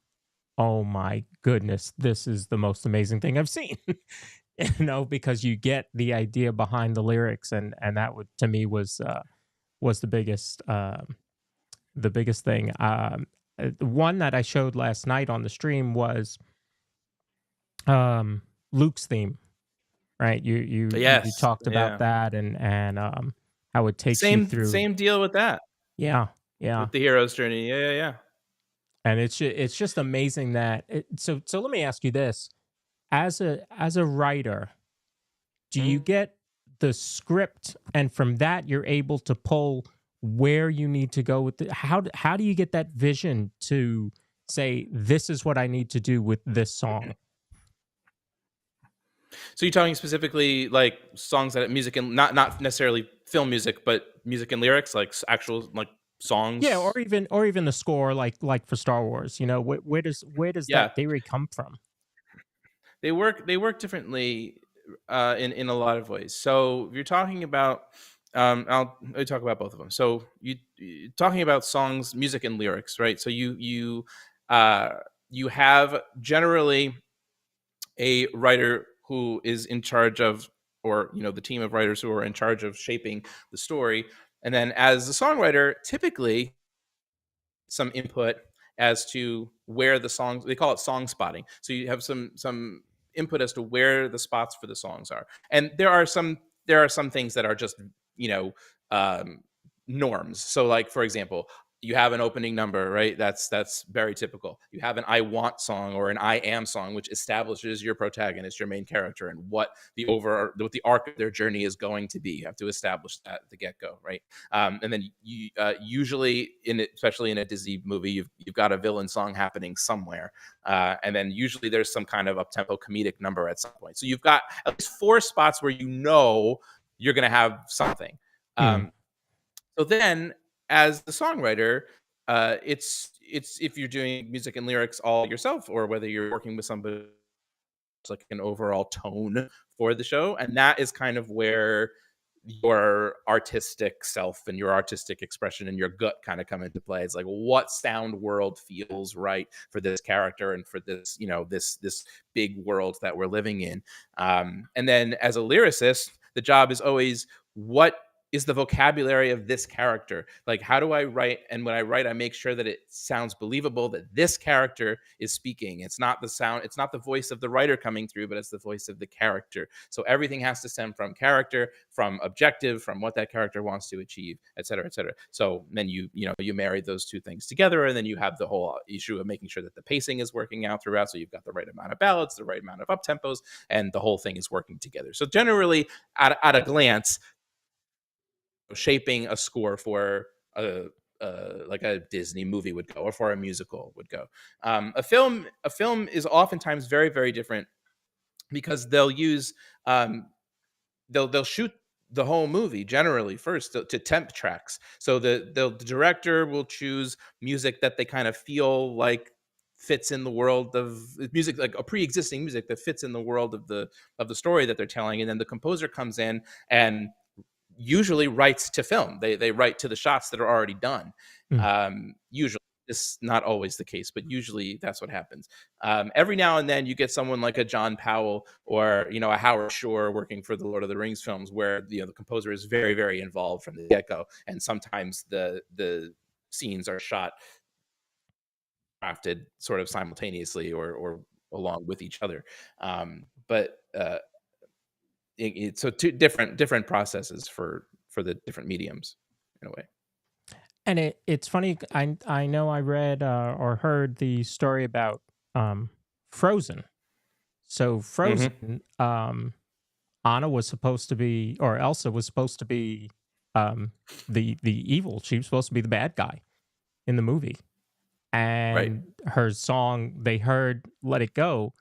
Speaker 7: oh my goodness, this is the most amazing thing I've seen. Because you get the idea behind the lyrics, and that to me was the biggest thing. One that I showed last night on the stream was Luke's theme, right? You talked about that and how it takes you through.
Speaker 1: Same deal with that.
Speaker 7: Yeah.
Speaker 1: With the hero's journey. Yeah.
Speaker 7: And it's just amazing that. So let me ask you this: as a writer, do you get the script, and from that you're able to pull where you need to go with how do you get that vision to say, this is what I need to do with this song?
Speaker 1: So you're talking specifically like songs that music and not necessarily film music, but music and lyrics, like actual like
Speaker 7: Yeah,
Speaker 1: songs.
Speaker 7: or even the score, like for Star Wars. You know, where does
Speaker 1: Yeah,
Speaker 7: that theory come from?
Speaker 1: they work differently in a lot of ways. So if you're talking about, I'll talk about both of them. So you talking about songs, music, and lyrics, right? So uh, you have generally a writer who is in charge of, or the team of writers who are in charge of shaping the story, and then as the songwriter, typically some input as to where the songs, they call it song spotting, so you have some input as to where the spots for the songs are. And there are some things that are just you know um norms. So like, for example, you have an opening number, right? That's very typical. You have an I want song or an I am song, which establishes your protagonist, your main character, and what the arc of their journey is going to be. You have to establish that at the get-go, right? And then you usually especially in a Disney movie, you've got a villain song happening somewhere, and then usually there's some kind of up-tempo comedic number at some point. So you've got at least four spots where you're going to have something.
Speaker 7: Mm.
Speaker 1: Um, so then, as the songwriter, it's if you're doing music and lyrics all yourself, or whether you're working with somebody, like an overall tone for the show, and that is kind of where your artistic self and your artistic expression and your gut kind of come into play. It's like, what sound world feels right for this character and for this this big world that we're living in. And then as a lyricist, the job is always, what is the vocabulary of this character? Like, how do I write? And when I write, I make sure that it sounds believable, that this character is speaking. It's not the voice of the writer coming through, but it's the voice of the character. So everything has to stem from character, from objective, from what that character wants to achieve, et cetera, et cetera. So then you marry those two things together, and then you have the whole issue of making sure that the pacing is working out throughout. So you've got the right amount of ballads, the right amount of up tempos, and the whole thing is working together. So generally, at a glance, shaping a score for like a Disney movie would go, or for a musical would go. A film is oftentimes very, very different, because they'll use they'll shoot the whole movie generally first to temp tracks. So the director will choose music that they kind of feel like fits in the world of music, like a pre-existing music that fits in the world of the story that they're telling, and then the composer comes in and usually writes to film. They write to the shots that are already done.
Speaker 7: Mm.
Speaker 1: Usually, it's not always the case, but usually that's what happens. Every now and then, you get someone like a John Powell or a Howard Shore working for the Lord of the Rings films, where the composer is very, very involved from the get go, and sometimes the scenes are shot, crafted sort of simultaneously or along with each other. But so two different processes for the different mediums in a way.
Speaker 7: And it's funny. I know I read or heard the story about Frozen. So
Speaker 1: Hmm.
Speaker 7: Frozen, Anna was supposed to be, or Elsa was supposed to be, the evil. She was supposed to be the bad guy in the movie.
Speaker 1: Right.
Speaker 7: And her song, they heard "Let It Go,"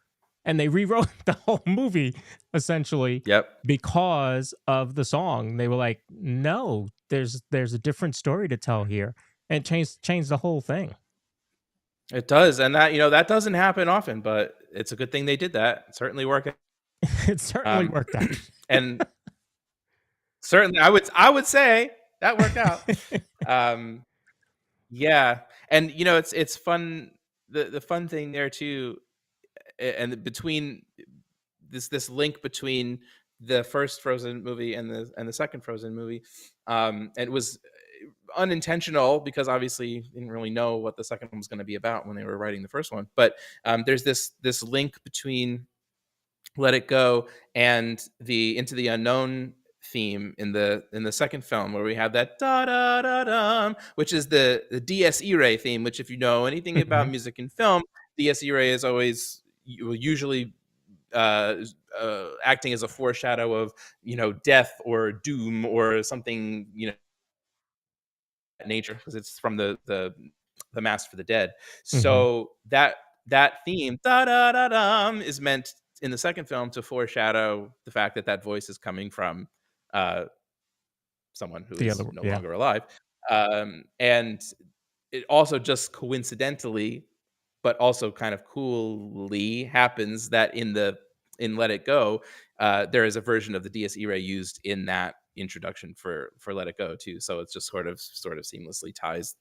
Speaker 7: and they rewrote the whole movie essentially
Speaker 1: Yep.
Speaker 7: because of the song. They were like, "No, there's a different story to tell here," and it changed the whole thing.
Speaker 1: It does, and that doesn't happen often, but it's a good thing they did that. It certainly worked.
Speaker 7: It certainly
Speaker 1: Um,
Speaker 7: worked out.
Speaker 1: and certainly, I would say that worked out. Um, yeah, and it's fun. The fun thing there too, and between this link between the first Frozen movie and the second Frozen movie, and it was unintentional, because obviously you didn't really know what the second one was going to be about when they were writing the first one. But there's this link between Let It Go and the Into the Unknown theme in the second film, where we have that da da da dum, which is the Dies Irae theme. Which, if you know anything about
Speaker 7: Mhm.
Speaker 1: music and film, Dies Irae is always usually uh, acting as a foreshadow of death or doom or something nature, because it's from the Mass for the Dead.
Speaker 7: Mhm.
Speaker 1: So that theme da da da dum is meant in the second film to foreshadow the fact that that voice is coming from uh, someone who
Speaker 7: The
Speaker 1: is
Speaker 7: other,
Speaker 1: no
Speaker 7: yeah.
Speaker 1: longer alive. And it also just coincidentally, but also kind of coolly happens that in Let It Go, there is a version of the Dies Irae used in that introduction for Let It Go too. So it's just sort of seamlessly ties,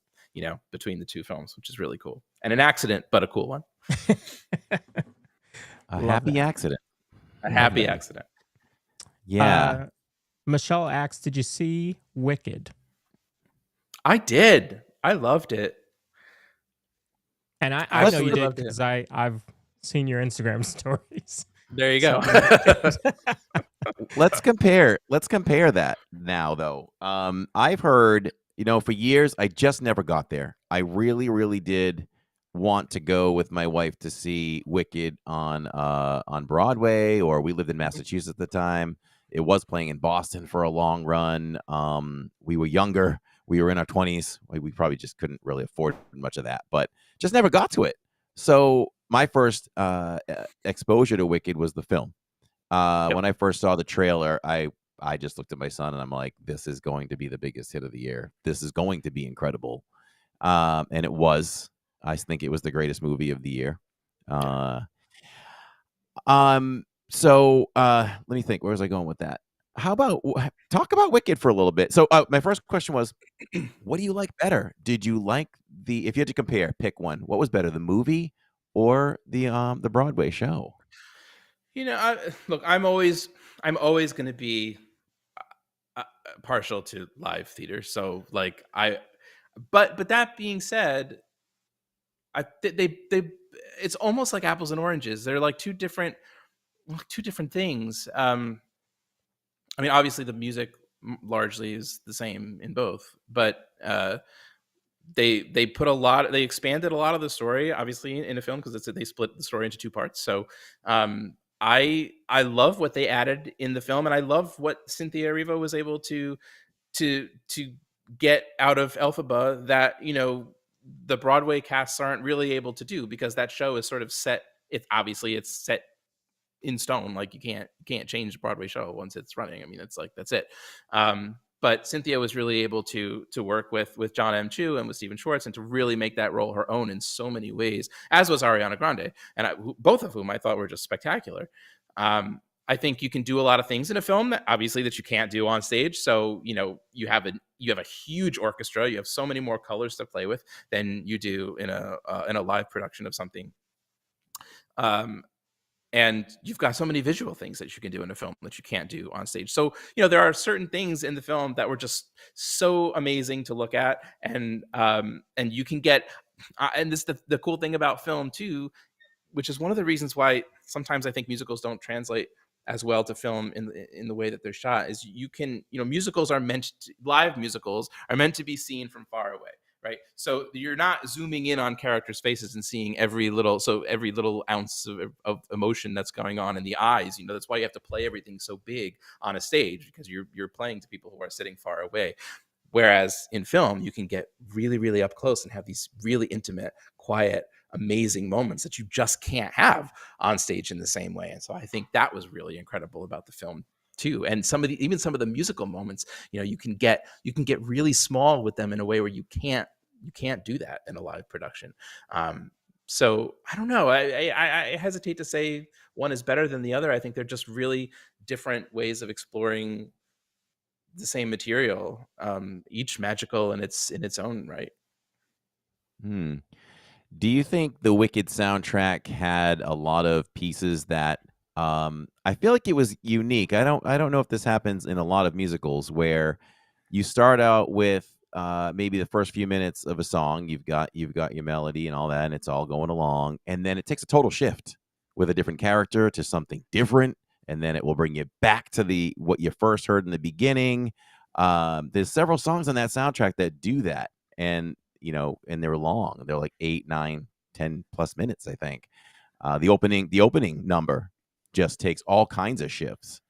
Speaker 1: between the two films, which is really cool. And an accident, but a cool one.
Speaker 6: A
Speaker 7: Love
Speaker 6: happy
Speaker 7: that.
Speaker 6: accident.
Speaker 1: A happy accident.
Speaker 6: Yeah.
Speaker 7: Michelle asks, did you see Wicked?
Speaker 1: I did. I loved it.
Speaker 7: And I know you
Speaker 1: Absolutely
Speaker 7: did
Speaker 1: loved it.
Speaker 7: because I've seen your Instagram stories.
Speaker 1: There you go.
Speaker 6: Let's compare that now though. I've heard, for years I just never got there. I really, really did want to go with my wife to see Wicked on Broadway, or we lived in Massachusetts at the time. It was playing in Boston for a long run. We were younger. We were in our 20s. We probably just couldn't really afford much of that, but just never got to it. So my first exposure to Wicked was the film. When I first saw the trailer, I just looked at my son and I'm like, this is going to be the biggest hit of the year. This is going to be incredible. And it was. I think it was the greatest movie of the year. So let me think. Where was I going with that? How about talk about Wicked for a little bit? So my first question was, what do you like better? Did you like if you had to compare, pick one. What was better, the movie or the Broadway show?
Speaker 1: Look, I'm always going to be partial to live theater. So like but that being said, they it's almost like apples and oranges. They're like two different things. I mean, obviously the music largely is the same in both, but they expanded a lot of the story, obviously, in a film, because they split the story into two parts. So I love what they added in the film, and I love what Cynthia Erivo was able to get out of Elphaba that the Broadway casts aren't really able to do, because that show is sort of set. It's set in stone. Like you can't change the Broadway show once it's running. I mean, it's like that's it. But Cynthia was really able to work with John M. Chu and with Stephen Schwartz, and to really make that role her own in so many ways, as was Ariana Grande, and both of whom I thought were just spectacular. I think you can do a lot of things in a film that you can't do on stage. So you have a huge orchestra. You have so many more colors to play with than you do in a live production of something. And you've got so many visual things that you can do in a film that you can't do on stage. So, there are certain things in the film that were just so amazing to look at. And you can get, and this the cool thing about film too, which is one of the reasons why sometimes I think musicals don't translate as well to film in the way that they're shot, is live musicals are meant to be seen from far away. Right. So you're not zooming in on characters' faces and seeing every little ounce of emotion that's going on in the eyes. That's why you have to play everything so big on a stage, because you're playing to people who are sitting far away. Whereas in film, you can get really, really up close and have these really intimate, quiet, amazing moments that you just can't have on stage in the same way. And so I think that was really incredible about the film too. And even some of the musical moments, you can get really small with them in a way where you can't do that in a live production. So I don't know. I hesitate to say one is better than the other. I think they're just really different ways of exploring the same material, each magical in its own right.
Speaker 6: Do you think the Wicked soundtrack had a lot of pieces that I feel like it was unique? I don't know if this happens in a lot of musicals, where you start out with maybe the first few minutes of a song, you've got your melody and all that, and it's all going along, and then it takes a total shift with a different character to something different, and then it will bring you back to what you first heard in the beginning. There's several songs on that soundtrack that do that, and and they're long. They're like 8, 9, 10 plus minutes, I think. The opening number just takes all kinds of shifts.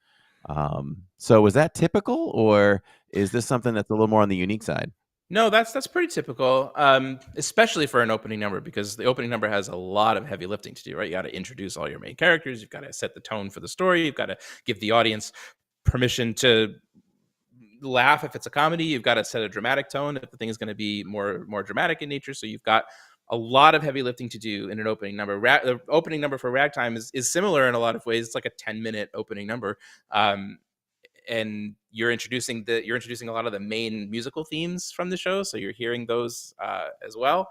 Speaker 6: So is that typical, or is this something that's a little more on the unique side?
Speaker 1: No, that's pretty typical, especially for an opening number, because the opening number has a lot of heavy lifting to do, right? You got to introduce all your main characters, you've got to set the tone for the story, you've got to give the audience permission to laugh if it's a comedy, you've got to set a dramatic tone if the thing is going to be more dramatic in nature. So you've got a lot of heavy lifting to do in an opening number. The opening number for Ragtime is similar in a lot of ways. It's like a 10-minute opening number. And you're introducing a lot of the main musical themes from the show, so you're hearing those as well.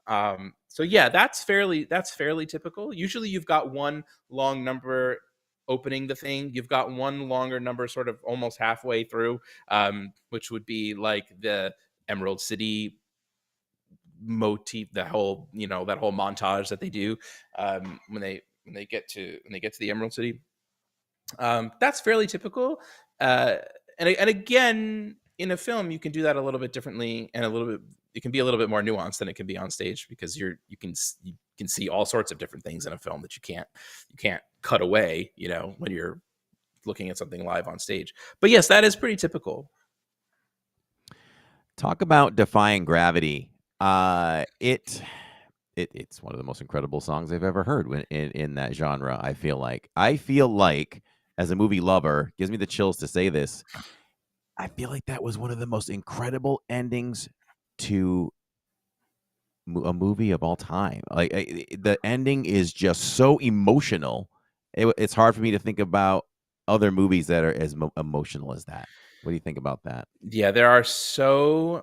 Speaker 1: So yeah, that's fairly typical. Usually you've got one long number opening the thing, you've got one longer number sort of almost halfway through, which would be like the Emerald City motif, that whole montage that they do when they get to the Emerald City. That's fairly typical. Uh, and again, in a film, you can do that a little bit differently, and it can be a little bit more nuanced than it can be on stage, because you can see all sorts of different things in a film that you can't cut away, when you're looking at something live on stage. But yes, that is pretty typical.
Speaker 6: Talk about defying gravity. It's one of the most incredible songs I've ever heard in that genre. I feel like, as a movie lover, gives me the chills to say this, I feel like that was one of the most incredible endings to a movie of all time. Like, the ending is just so emotional. It's hard for me to think about other movies that are as emotional as that. What do you think about that?
Speaker 1: Yeah, there are so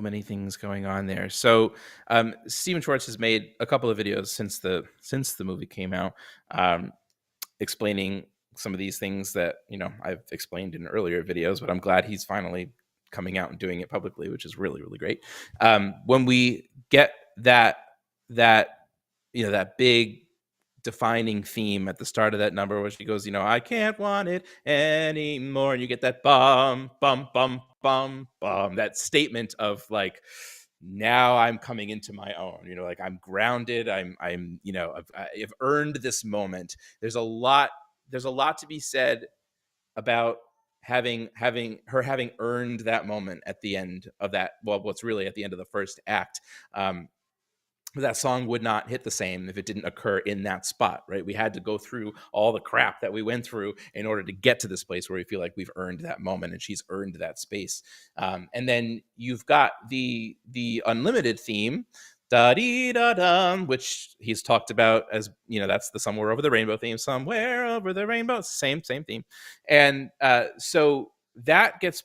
Speaker 1: many things going on there. So Steven Schwartz has made a couple of videos since the movie came out, explaining some of these things that I've explained in earlier videos, but I'm glad he's finally coming out and doing it publicly, which is really, really great. When we get that big defining theme at the start of that number, where she goes, I can't want it anymore, and you get that bum bum bum bum bum, that statement of like, now I'm coming into my own, like I'm grounded, I've earned this moment. There's a lot to be said about having earned that moment at the end of that, well, what's really at the end of the first act. That song would not hit the same if it didn't occur in that spot, right? We had to go through all the crap that we went through in order to get to this place where we feel like we've earned that moment, and she's earned that space. And then you've got the unlimited theme, da dee da dum, which he's talked about as, that's the Somewhere Over the Rainbow theme, Somewhere Over the Rainbow, same theme. And so that gets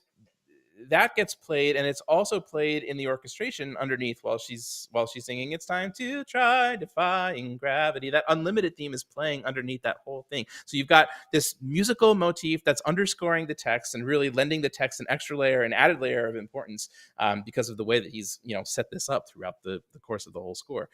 Speaker 1: played, and it's also played in the orchestration underneath while she's singing, it's time to try defying gravity. That unlimited theme is playing underneath that whole thing. So you've got this musical motif that's underscoring the text and really lending the text an extra layer, an added layer of importance, because of the way that he's set this up throughout the course of the whole score.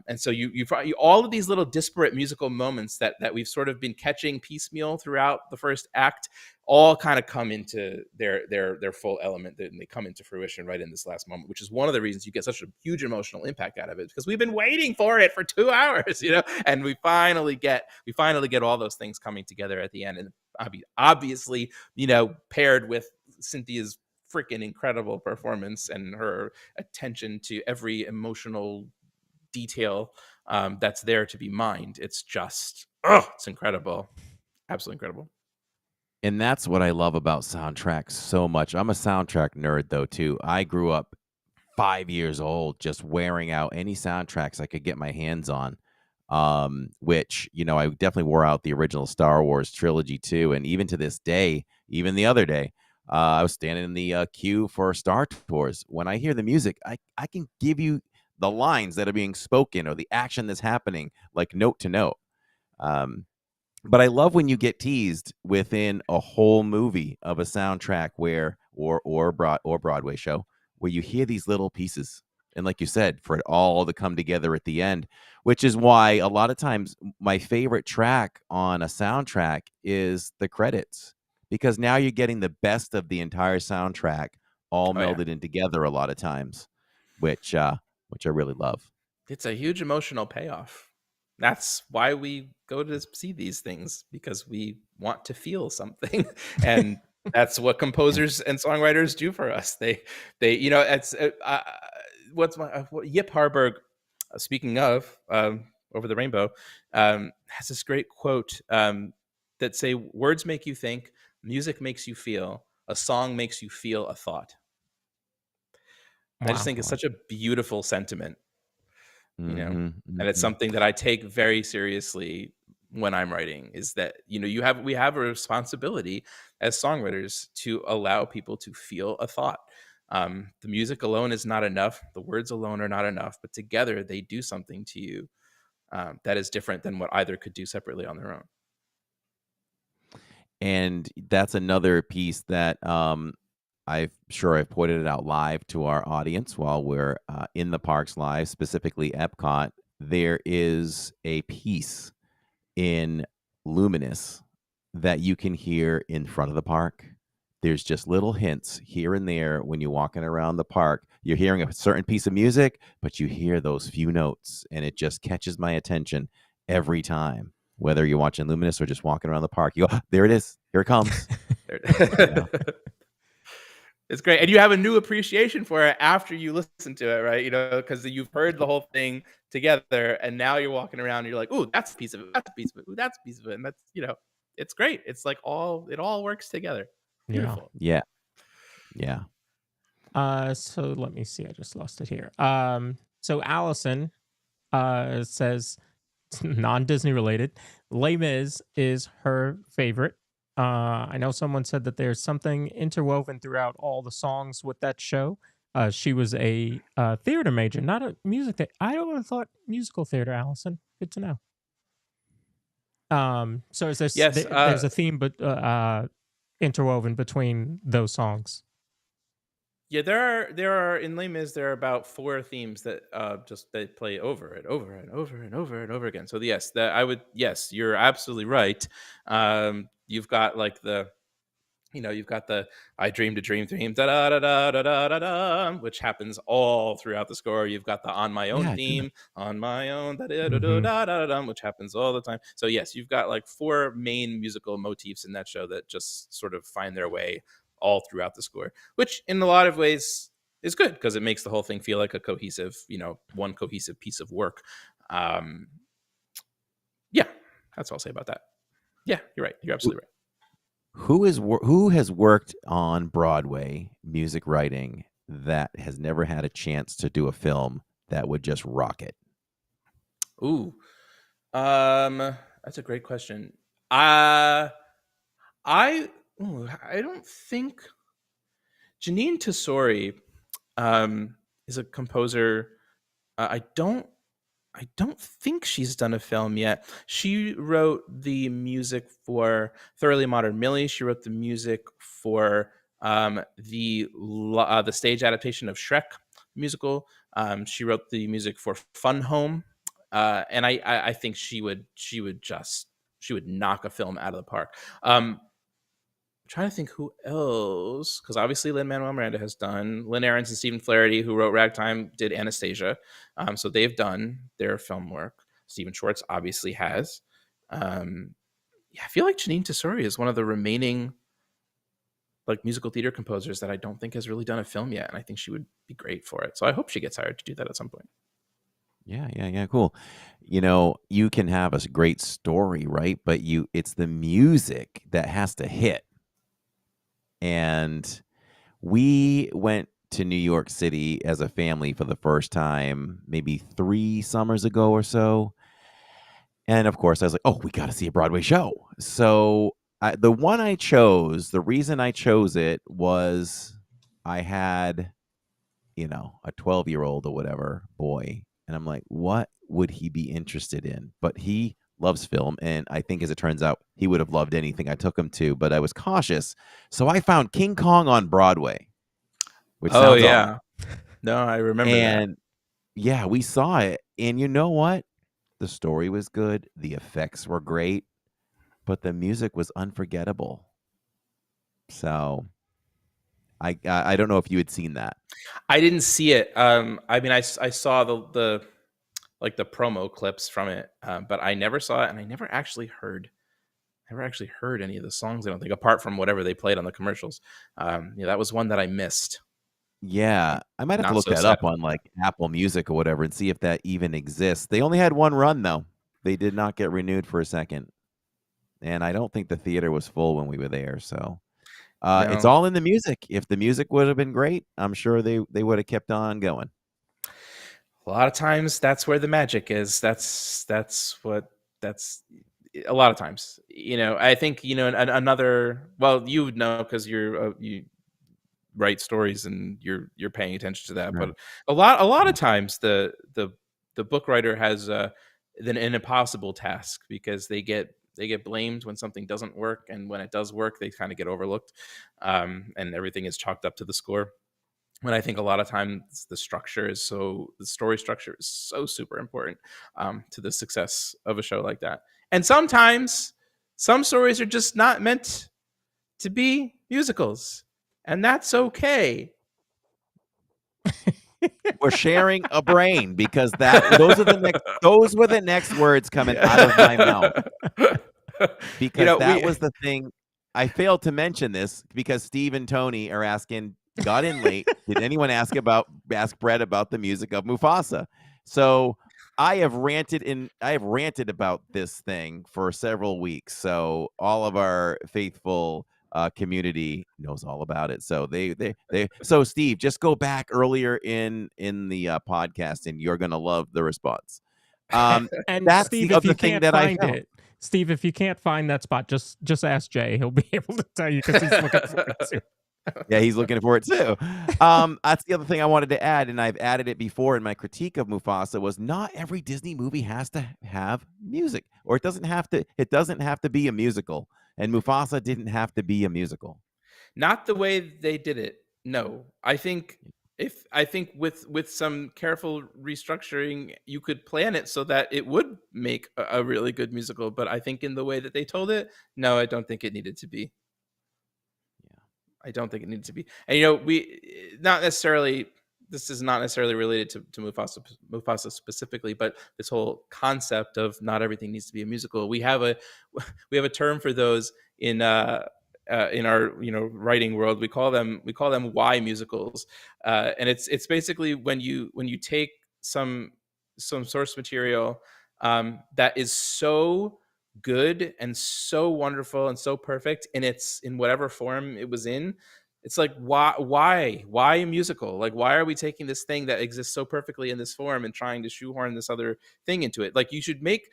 Speaker 1: And so you all of these little disparate musical moments that we've sort of been catching piecemeal throughout the first act all kind of come into their full element, and they come into fruition right in this last moment, which is one of the reasons you get such a huge emotional impact out of it, because we've been waiting for it for 2 hours, and we finally get all those things coming together at the end. And obviously, paired with Cynthia's freaking incredible performance and her attention to every emotional detail that's there to be mined. It's just, it's incredible. Absolutely incredible.
Speaker 6: And that's what I love about soundtracks so much. I'm a soundtrack nerd, though, too. I grew up 5 years old just wearing out any soundtracks I could get my hands on, which, I definitely wore out the original Star Wars trilogy, too. And even to this day, even the other day, I was standing in the queue for Star Tours. When I hear the music, I can give you the lines that are being spoken or the action that's happening, like note to note. But I love when you get teased within a whole movie of a soundtrack or Broadway show, where you hear these little pieces. And like you said, for it all to come together at the end, which is why a lot of times my favorite track on a soundtrack is the credits, because now you're getting the best of the entire soundtrack all melded in together a lot of times, which I really love.
Speaker 1: It's a huge emotional payoff. That's why we go to see these things, because we want to feel something. And That's what composers and songwriters do for us. It's what's my Yip Harburg. Speaking of Over the Rainbow, has this great quote that say, "Words make you think, music makes you feel, a song makes you feel a thought." I just
Speaker 7: Wow.
Speaker 1: think it's such a beautiful sentiment,
Speaker 6: Mhm,
Speaker 1: and it's
Speaker 6: mhm.
Speaker 1: something that I take very seriously when I'm writing. Is that we have a responsibility as songwriters to allow people to feel a thought. The music alone is not enough. The words alone are not enough, but together they do something to you that is different than what either could do separately on their own.
Speaker 6: And that's another piece that I've pointed it out live to our audience while we're in the parks live, specifically Epcot. There is a piece in Luminous that you can hear in front of the park. There's just little hints here and there when you're walking around the park. You're hearing a certain piece of music, but you hear those few notes, and it just catches my attention every time. Whether you're watching Luminous or just walking around the park, you go, "Ah, there it is. Here it comes." Yeah.
Speaker 1: It's great, and you have a new appreciation for it after you listen to it, right? Because you've heard the whole thing together, and now you're walking around and you're like, "Ooh, that's a piece of it. That's a piece of it. Ooh, that's a piece of it." And it's great. It's like it all works together.
Speaker 7: Yeah.
Speaker 1: Beautiful.
Speaker 6: Yeah. Yeah.
Speaker 7: So let me see. I just lost it here. So Allison says non-Disney related. Les Mis is her favorite. I know someone said that there's something interwoven throughout all the songs with that show. She was a theater major, not a music. I don't have thought musical theater. Allison, good to know. So is
Speaker 1: Yes.
Speaker 7: there's a theme, but interwoven between those songs.
Speaker 1: Yeah, there are in Les Mis there are about 4 themes that just they play over and over and over and over and over again. So yes, you're absolutely right. You've got like you've got the "I dreamed a dream da da da da da da da da," which happens all throughout the score. You've got the "On My Own"
Speaker 6: Yeah. Good.
Speaker 1: theme, "On My Own," da da da da
Speaker 7: Mm-hmm.
Speaker 1: da da da, which happens all the time. So yes, you've got like 4 main musical motifs in that show that just sort of find their way all throughout the score, which in a lot of ways is good because it makes the whole thing feel like a cohesive, one cohesive piece of work. Um, yeah, that's all I'll say about that. Yeah, you're right. You're absolutely right.
Speaker 6: Who has worked on Broadway music writing that has never had a chance to do a film that would just rock it?
Speaker 1: Ooh, that's a great question. Uh, I don't think Janine Tesori is a composer. I don't think she's done a film yet. She wrote the music for Thoroughly Modern Millie. She wrote the music for the stage adaptation of Shrek musical. She wrote the music for Fun Home, and I think she would knock a film out of the park. Trying to think who else, because obviously Lin-Manuel Miranda has done. Lynn Ahrens and Stephen Flaherty, who wrote Ragtime, did Anastasia. So they've done their film work. Stephen Schwartz obviously has. Yeah, I feel like Janine Tesori is one of the remaining like musical theater composers that I don't think has really done a film yet, and I think she would be great for it. So I hope she gets hired to do that at some point.
Speaker 6: Yeah, cool. You can have a great story, right? But it's the music that has to hit. And we went to New York City as a family for the first time, maybe 3 summers ago or so. And of course, I was like, "Oh, we got to see a Broadway show." So the one I chose, the reason I chose it was I had, a 12-year-old or whatever boy. And I'm like, what would he be interested in? But he loves film. And I think, as it turns out, he would have loved anything I took him to. But I was cautious. So I found King Kong on Broadway, which
Speaker 1: Oh
Speaker 6: sounds odd.
Speaker 1: yeah, no, I remember that.
Speaker 6: And yeah, we saw it. And you know what? The story was good. The effects were great. But the music was unforgettable. So I don't know if you had seen that.
Speaker 1: I didn't see it. I mean, I saw the like the promo clips from it, but I never saw it, and I never actually heard never actually heard any of the songs, I don't think, apart from whatever they played on the commercials. That was one that I missed.
Speaker 6: Yeah, I might have to
Speaker 1: Not
Speaker 6: look
Speaker 1: so
Speaker 6: that
Speaker 1: sad
Speaker 6: up on like Apple Music or whatever and see if that even exists. They only had one run though. They did not get renewed for a second. And I don't think the theater was full when we were there. So it's
Speaker 1: No,
Speaker 6: all in the music. If the music would have been great, I'm sure they would have kept on going.
Speaker 1: a lot of times that's where the magic is. That's a lot of times. I think another. Well, you would know because you write stories and you're paying attention to that.
Speaker 6: Right.
Speaker 1: But a lot of
Speaker 6: Yeah.
Speaker 1: times the book writer has an impossible task because they get blamed when something doesn't work, and when it does work, they kind of get overlooked, and everything is chalked up to the score. When I think a lot of times the story structure is so super important to the success of a show like that. And sometimes some stories are just not meant to be musicals, and that's okay.
Speaker 6: We're sharing a brain because those were the next words coming out of my mouth. Because that was the thing. I failed to mention this because Steve and Tony are asking, got in late. Did anyone ask Brett about the music of Mufasa? So I have ranted about this thing for several weeks. So all of our faithful community knows all about it. So so Steve, just go back earlier in the podcast and you're gonna love the response.
Speaker 7: And
Speaker 6: That's
Speaker 7: Steve,
Speaker 6: the
Speaker 7: if
Speaker 6: other
Speaker 7: you
Speaker 6: thing
Speaker 7: can't
Speaker 6: that I
Speaker 7: find
Speaker 6: felt.
Speaker 7: it, Steve, if you can't find that spot, just ask Jay. He'll be able to tell you because he's looking for it too.
Speaker 6: Yeah, he's looking for it too. That's the other thing I wanted to add, and I've added it before in my critique of Mufasa, was not every Disney movie has to have music, or it doesn't have to be a musical. And Mufasa didn't have to be a musical.
Speaker 1: Not the way they did it. No, I think with some careful restructuring, you could plan it so that it would make a really good musical. But I think in the way that they told it, no, I don't think it needed to be.
Speaker 6: Yeah.
Speaker 1: I don't think it needed to be. And we not necessarily. This is not necessarily related to Mufasa specifically, but this whole concept of not everything needs to be a musical. We have a term for those in our writing world. We call them why musicals, and it's basically when you take some source material that is so good and so wonderful and so perfect, and it's in whatever form it was in. It's like, why a musical? Like, why are we taking this thing that exists so perfectly in this form and trying to shoehorn this other thing into it? Like, you should make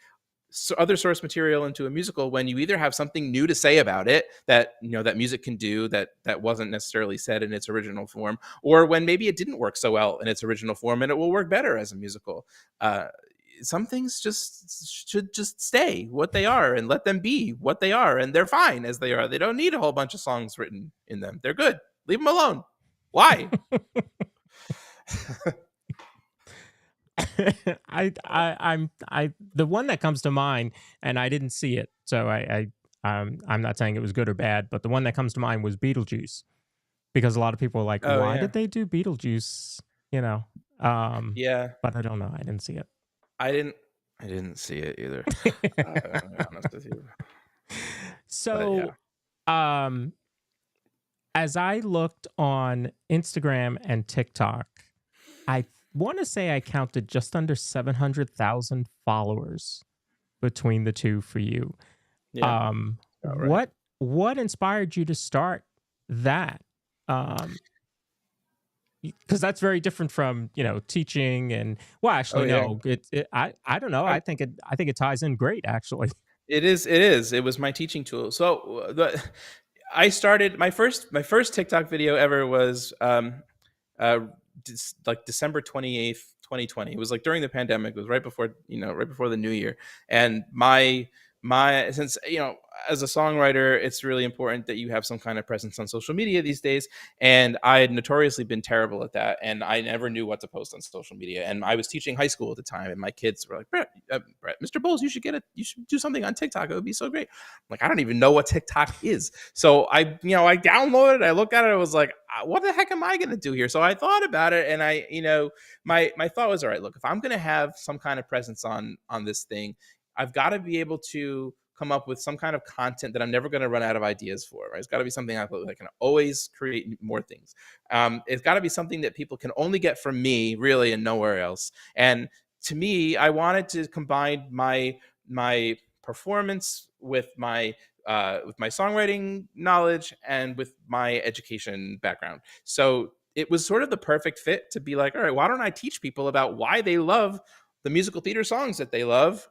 Speaker 1: other source material into a musical when you either have something new to say about it that that music can do that wasn't necessarily said in its original form, or when maybe it didn't work so well in its original form and it will work better as a musical. Some things should just stay what they are and let them be what they are, and they're fine as they are. They don't need a whole bunch of songs written in them. They're good. Leave them alone. Why?
Speaker 7: The one that comes to mind, and I didn't see it, so I'm not saying it was good or bad, but the one that comes to mind was Beetlejuice, because a lot of people are like,
Speaker 1: Oh
Speaker 7: why
Speaker 1: yeah,
Speaker 7: did they do Beetlejuice?
Speaker 1: yeah.
Speaker 7: But I don't know. I didn't see it.
Speaker 1: I didn't see it either. To be honest with you.
Speaker 7: So, um, as I looked on Instagram and TikTok, I want to say I counted just under 700,000 followers between the two for you.
Speaker 1: Yeah. About right.
Speaker 7: What inspired you to start that? Because that's very different from teaching and actually
Speaker 1: yeah.
Speaker 7: no, I don't know.
Speaker 1: I,
Speaker 7: I think it ties in great actually.
Speaker 1: It is. It is. It was my teaching tool. So I started my first TikTok video ever was uh like December 28th, 2020. It was like during the pandemic. It was right before the new year. And my since as a songwriter, it's really important that you have some kind of presence on social media these days. And I had notoriously been terrible at that, and I never knew what to post on social media. And I was teaching high school at the time, and my kids were like, Brett, Mr. Boles, you should do something on TikTok. It would be so great. I'm like, I don't even know what TikTok is. So I downloaded it, I looked at it, I was like, what the heck am I going to do here? So I thought about it, and my thought was, all right, look, if I'm going to have some kind of presence on this thing, I've got to be able to come up with some kind of content that I'm never going to run out of ideas for. Right? It's got to be something I can always create more things. It's got to be something that people can only get from me, really, and nowhere else. And to me, I wanted to combine my performance with my songwriting knowledge and with my education background. So it was sort of the perfect fit to be like, all right, why don't I teach people about why they love the musical theater songs that they love,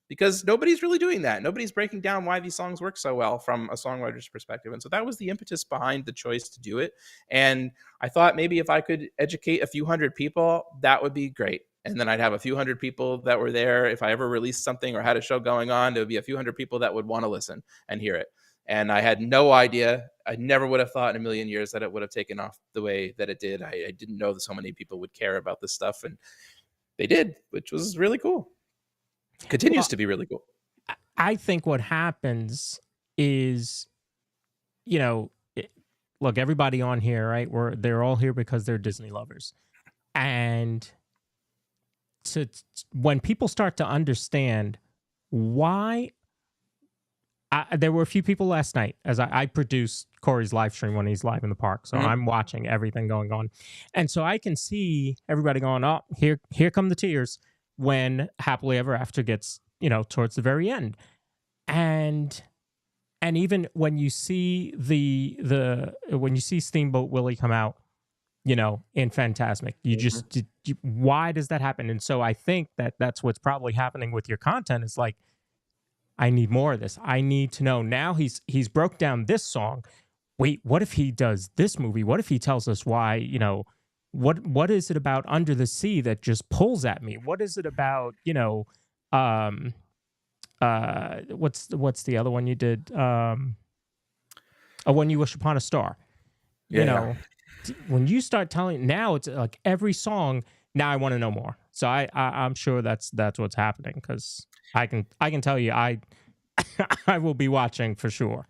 Speaker 1: because nobody's really doing that. Nobody's breaking down why these songs work so well from a songwriter's perspective. And so that was the impetus behind the choice to do it. And I thought maybe if I could educate a few hundred people, that would be great. And then I'd have a few hundred people that were there. If I ever released something or had a show going on, there would be a few hundred people that would want to listen and hear it. And I had no idea. I never would have thought in a million years that it would have taken off the way that it did. I didn't know that so many people would care about this stuff. And they did, which was really cool. Continues to be really cool.
Speaker 7: I think what happens is, look, everybody on here, right? They're all here because they're Disney lovers. And when people start to understand why, there were a few people last night as I produced Corey's live stream when he's live in the park. So I'm watching everything going on. And so I can see everybody going, oh, here come the tears when Happily Ever After gets, towards the very end. And even when you see when you see Steamboat Willie come out, in Fantasmic, why does that happen? And so I think that's what's probably happening with your content is like, I need more of this. I need to know. Now he's broke down this song. Wait, what if he does this movie? What if he tells us why, what is it about Under the Sea that just pulls at me? What is it about, what's the other one you did? When You Wish Upon a Star. When you start telling, now it's like every song, now I want to know more. So I'm sure that's what's happening, because I can tell you I will be watching for sure.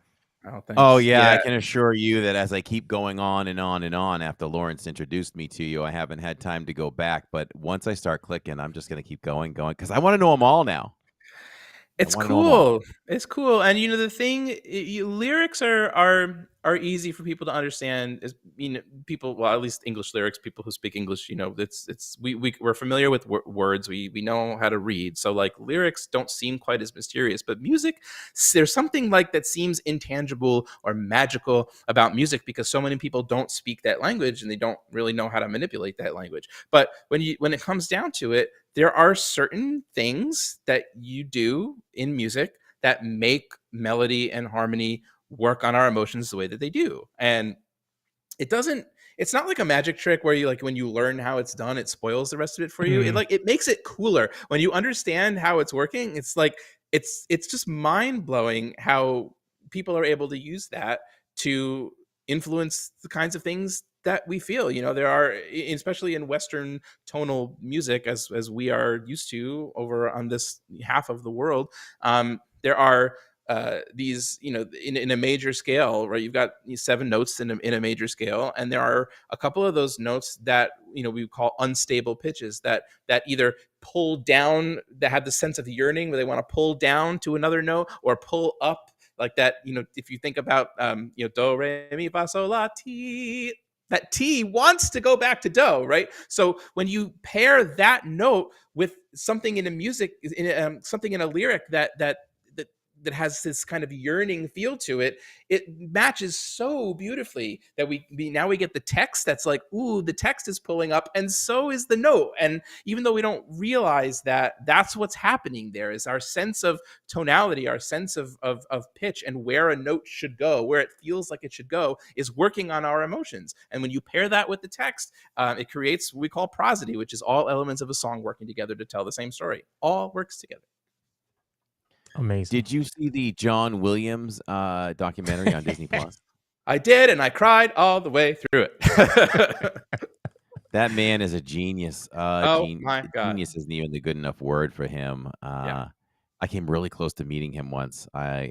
Speaker 6: Oh yeah, I can assure you that as I keep going on and on and on after Lawrence introduced me to you, I haven't had time to go back. But once I start clicking, I'm just going to keep going, because I want to know them all now.
Speaker 1: It's cool. It's cool. And the thing, lyrics are easy for people to understand. Is people, well, at least English lyrics, people who speak English, we're familiar with words. We know how to read. So like lyrics don't seem quite as mysterious, but music, there's something like that seems intangible or magical about music, because so many people don't speak that language and they don't really know how to manipulate that language. But when it comes down to it, there are certain things that you do in music that make melody and harmony work on our emotions the way that they do. And it's not like a magic trick where you, like, when you learn how it's done, it spoils the rest of it for you. It makes it cooler when you understand how it's working. It's like, it's just mind blowing how people are able to use that to influence the kinds of things that we feel. There are, especially in Western tonal music, as we are used to over on this half of the world, there are these, in a major scale, right? You've got 7 notes in a major scale, and there are a couple of those notes that we call unstable pitches that either pull down, that have the sense of yearning where they want to pull down to another note, or pull up, like that. If you think about do re mi fa sol la ti, that T wants to go back to do, right? So when you pair that note with something in a music, something in a lyric that has this kind of yearning feel to it, it matches so beautifully that we now we get the text that's like, ooh, the text is pulling up, and so is the note. And even though we don't realize that, that's what's happening there, is our sense of tonality, our sense of pitch, and where a note should go, where it feels like it should go, is working on our emotions. And when you pair that with the text, it creates what we call prosody, which is all elements of a song working together to tell the same story. All works together.
Speaker 7: Amazing.
Speaker 6: Did you see the John Williams documentary on Disney Plus?
Speaker 1: I did, and I cried all the way through it.
Speaker 6: That man is a genius.
Speaker 1: My God.
Speaker 6: Genius isn't even the good enough word for him. I came really close to meeting him once. A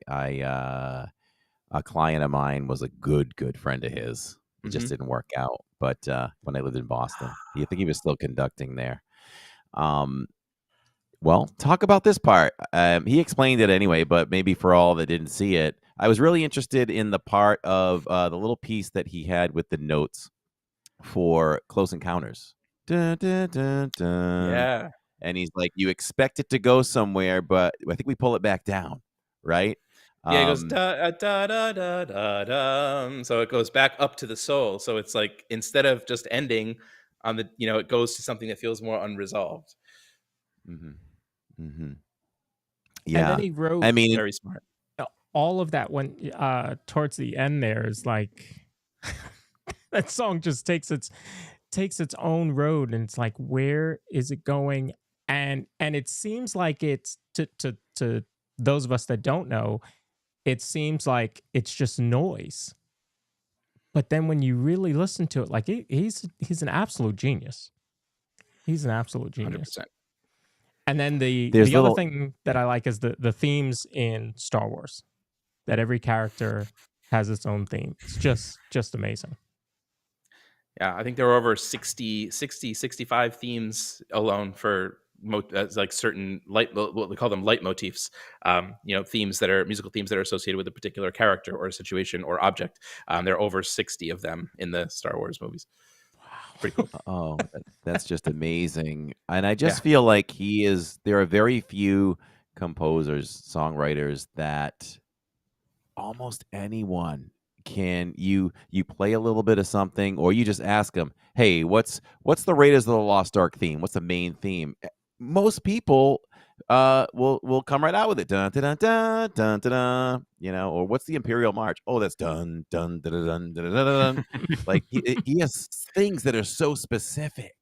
Speaker 6: client of mine was a good friend of his. It just didn't work out. But when I lived in Boston, you think he was still conducting there. Well, talk about this part. He explained it anyway, but maybe for all that didn't see it, I was really interested in the part of the little piece that he had with the notes for Close Encounters. Dun, dun, dun, dun.
Speaker 1: Yeah.
Speaker 6: And he's like, you expect it to go somewhere, but I think we pull it back down, right?
Speaker 1: Yeah, it goes
Speaker 6: Um,
Speaker 1: da da da da da da. So it goes back up to the soul. So it's like instead of just ending on the, it goes to something that feels more unresolved.
Speaker 6: mhm, mhm.
Speaker 7: And then
Speaker 6: Yeah.
Speaker 7: he wrote
Speaker 6: I mean,
Speaker 1: Very smart.
Speaker 7: all of that when towards the end there is like that song just takes its own road, and it's like, where is it going? And it seems like it's to those of us that don't know, it seems like it's just noise. But then when you really listen to it, like he's an absolute genius. He's an absolute genius.
Speaker 1: 100%.
Speaker 7: And then
Speaker 6: there's
Speaker 7: the other
Speaker 6: little.
Speaker 7: thing that I like is the themes in Star Wars. That every character has its own theme. It's just amazing.
Speaker 1: Yeah, I think there were over 65 themes alone for like certain what we call them leitmotifs. Themes that are musical themes that are associated with a particular character or a situation or object. There are over 60 of them in the Star Wars movies. Pretty cool.
Speaker 6: Oh, that's just amazing. And I
Speaker 1: Yeah.
Speaker 6: just feel like there are very few composers, songwriters that almost anyone can you play a little bit of something, or you just ask them, "Hey, what's the Raiders of the Lost Ark theme? What's the main theme?" Most people will come right out with it. Dun dun dun dun dun dun, dun, or what's the Imperial March? Oh, that's dun dun dun dun dun dun dun. Dun. Like he has things that are so specific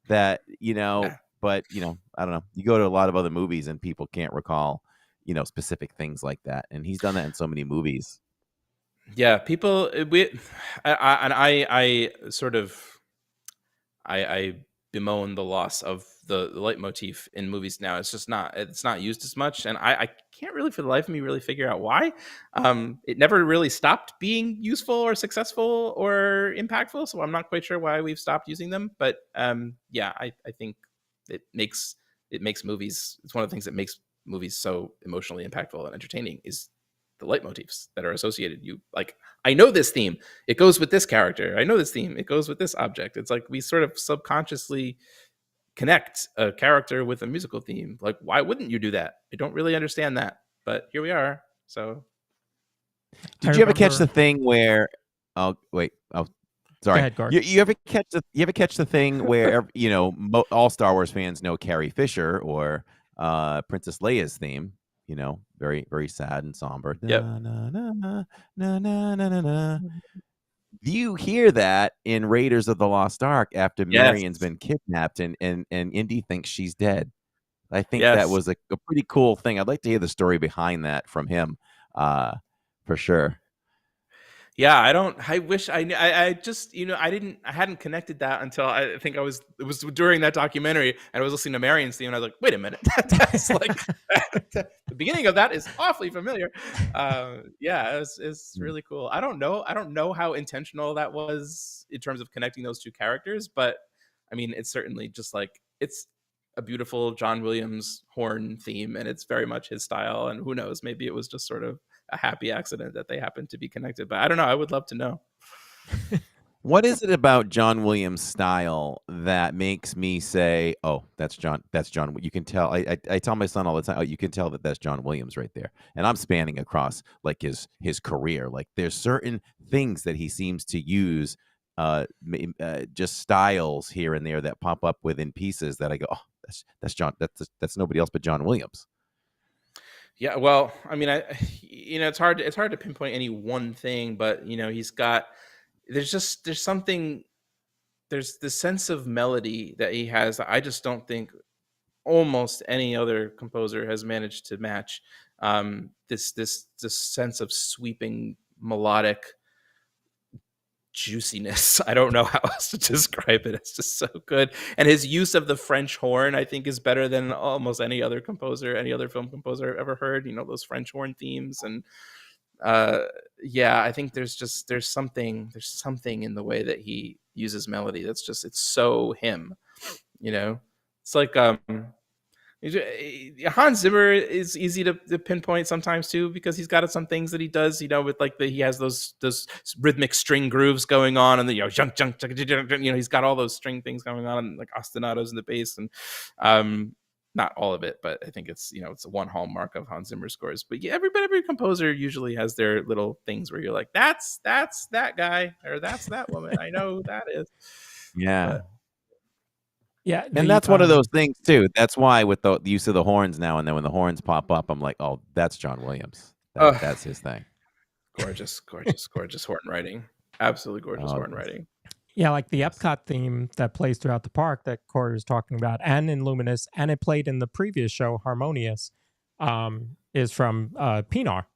Speaker 6: that,
Speaker 1: Yeah.
Speaker 6: but I don't know. You go to a lot of other movies and people can't recall specific things like that, and he's done that in so many movies.
Speaker 1: Yeah, people I sort of I bemoan the loss of the leitmotif in movies now. It's not used as much, and I can't really for the life of me really figure out why. It never really stopped being useful or successful or impactful, so I'm not quite sure why we've stopped using them. But yeah, I think it makes movies. It's one of the things that makes movies so emotionally impactful and entertaining is the leitmotifs that are associated. You like, I know this theme, it goes with this character. I know this theme, it goes with this object. It's like we sort of subconsciously connect a character with a musical theme. Like, why wouldn't you do that? I don't really understand that, but here we are. So
Speaker 6: Did you ever catch the thing where? Oh wait. Oh,
Speaker 7: Go
Speaker 6: sorry.
Speaker 7: ahead, Gord.
Speaker 6: You ever catch the thing where all Star Wars fans know Carrie Fisher or Princess Leia's theme? Very very sad and somber.
Speaker 1: Yep.
Speaker 6: Na, na, na, na, na, na, na, na. Do you hear that in Raiders of the Lost Ark after
Speaker 1: Yes.
Speaker 6: Marion's been kidnapped and Indy thinks she's dead? I think that
Speaker 1: Yes.
Speaker 6: was a pretty cool thing. I'd like to hear the story behind that from him, for sure.
Speaker 1: Yeah, I wish I just, I hadn't connected that until I think it was during that documentary and I was listening to Marion's theme and I was like, wait a minute, that's like the beginning of that is awfully familiar. Yeah, it's really cool. I don't know how intentional that was in terms of connecting those two characters, but I mean, it's certainly just like, it's a beautiful John Williams horn theme and it's very much his style. And who knows, maybe it was just sort of a happy accident that they happened to be connected. But I don't know. I would love to know.
Speaker 6: What is it about John Williams' style that makes me say, "Oh, that's John. That's John." You can tell. I tell my son all the time, "Oh, you can tell that that's John Williams right there." And I'm spanning across like his career. Like there's certain things that he seems to use, just styles here and there that pop up within pieces that I go, "Oh, that's John. That's nobody else but John Williams."
Speaker 1: Yeah. Well, I mean, it's hard to pinpoint any one thing, but there's something, there's the sense of melody that he has that I just don't think almost any other composer has managed to match. This sense of sweeping melodic juiciness. I don't know how else to describe it. It's just so good. And his use of the French horn, I think, is better than almost any other composer, any other film composer I've ever heard. Those French horn themes. And yeah, I think there's something in the way that he uses melody that's just, it's so him. It's like Hans Zimmer is easy to pinpoint sometimes too, because he's got some things that he does, with like he has those rhythmic string grooves going on, and the junk junk, he's got all those string things going on, and like ostinatos in the bass, and not all of it, but I think it's it's one hallmark of Hans Zimmer scores. But yeah, every composer usually has their little things where you're like, that's that guy, or that's that woman. I know who that is.
Speaker 6: Yeah.
Speaker 1: But
Speaker 7: Yeah,
Speaker 6: And that's one of those things too. That's why with the use of the horns now and then, when the horns pop up, I'm like, oh, that's John Williams. That's his thing.
Speaker 1: Gorgeous horn writing. Absolutely gorgeous horn writing.
Speaker 7: Yeah, like the Epcot theme that plays throughout the park that Corey was talking about, and in Luminous, and it played in the previous show, Harmonious, is from Pinar,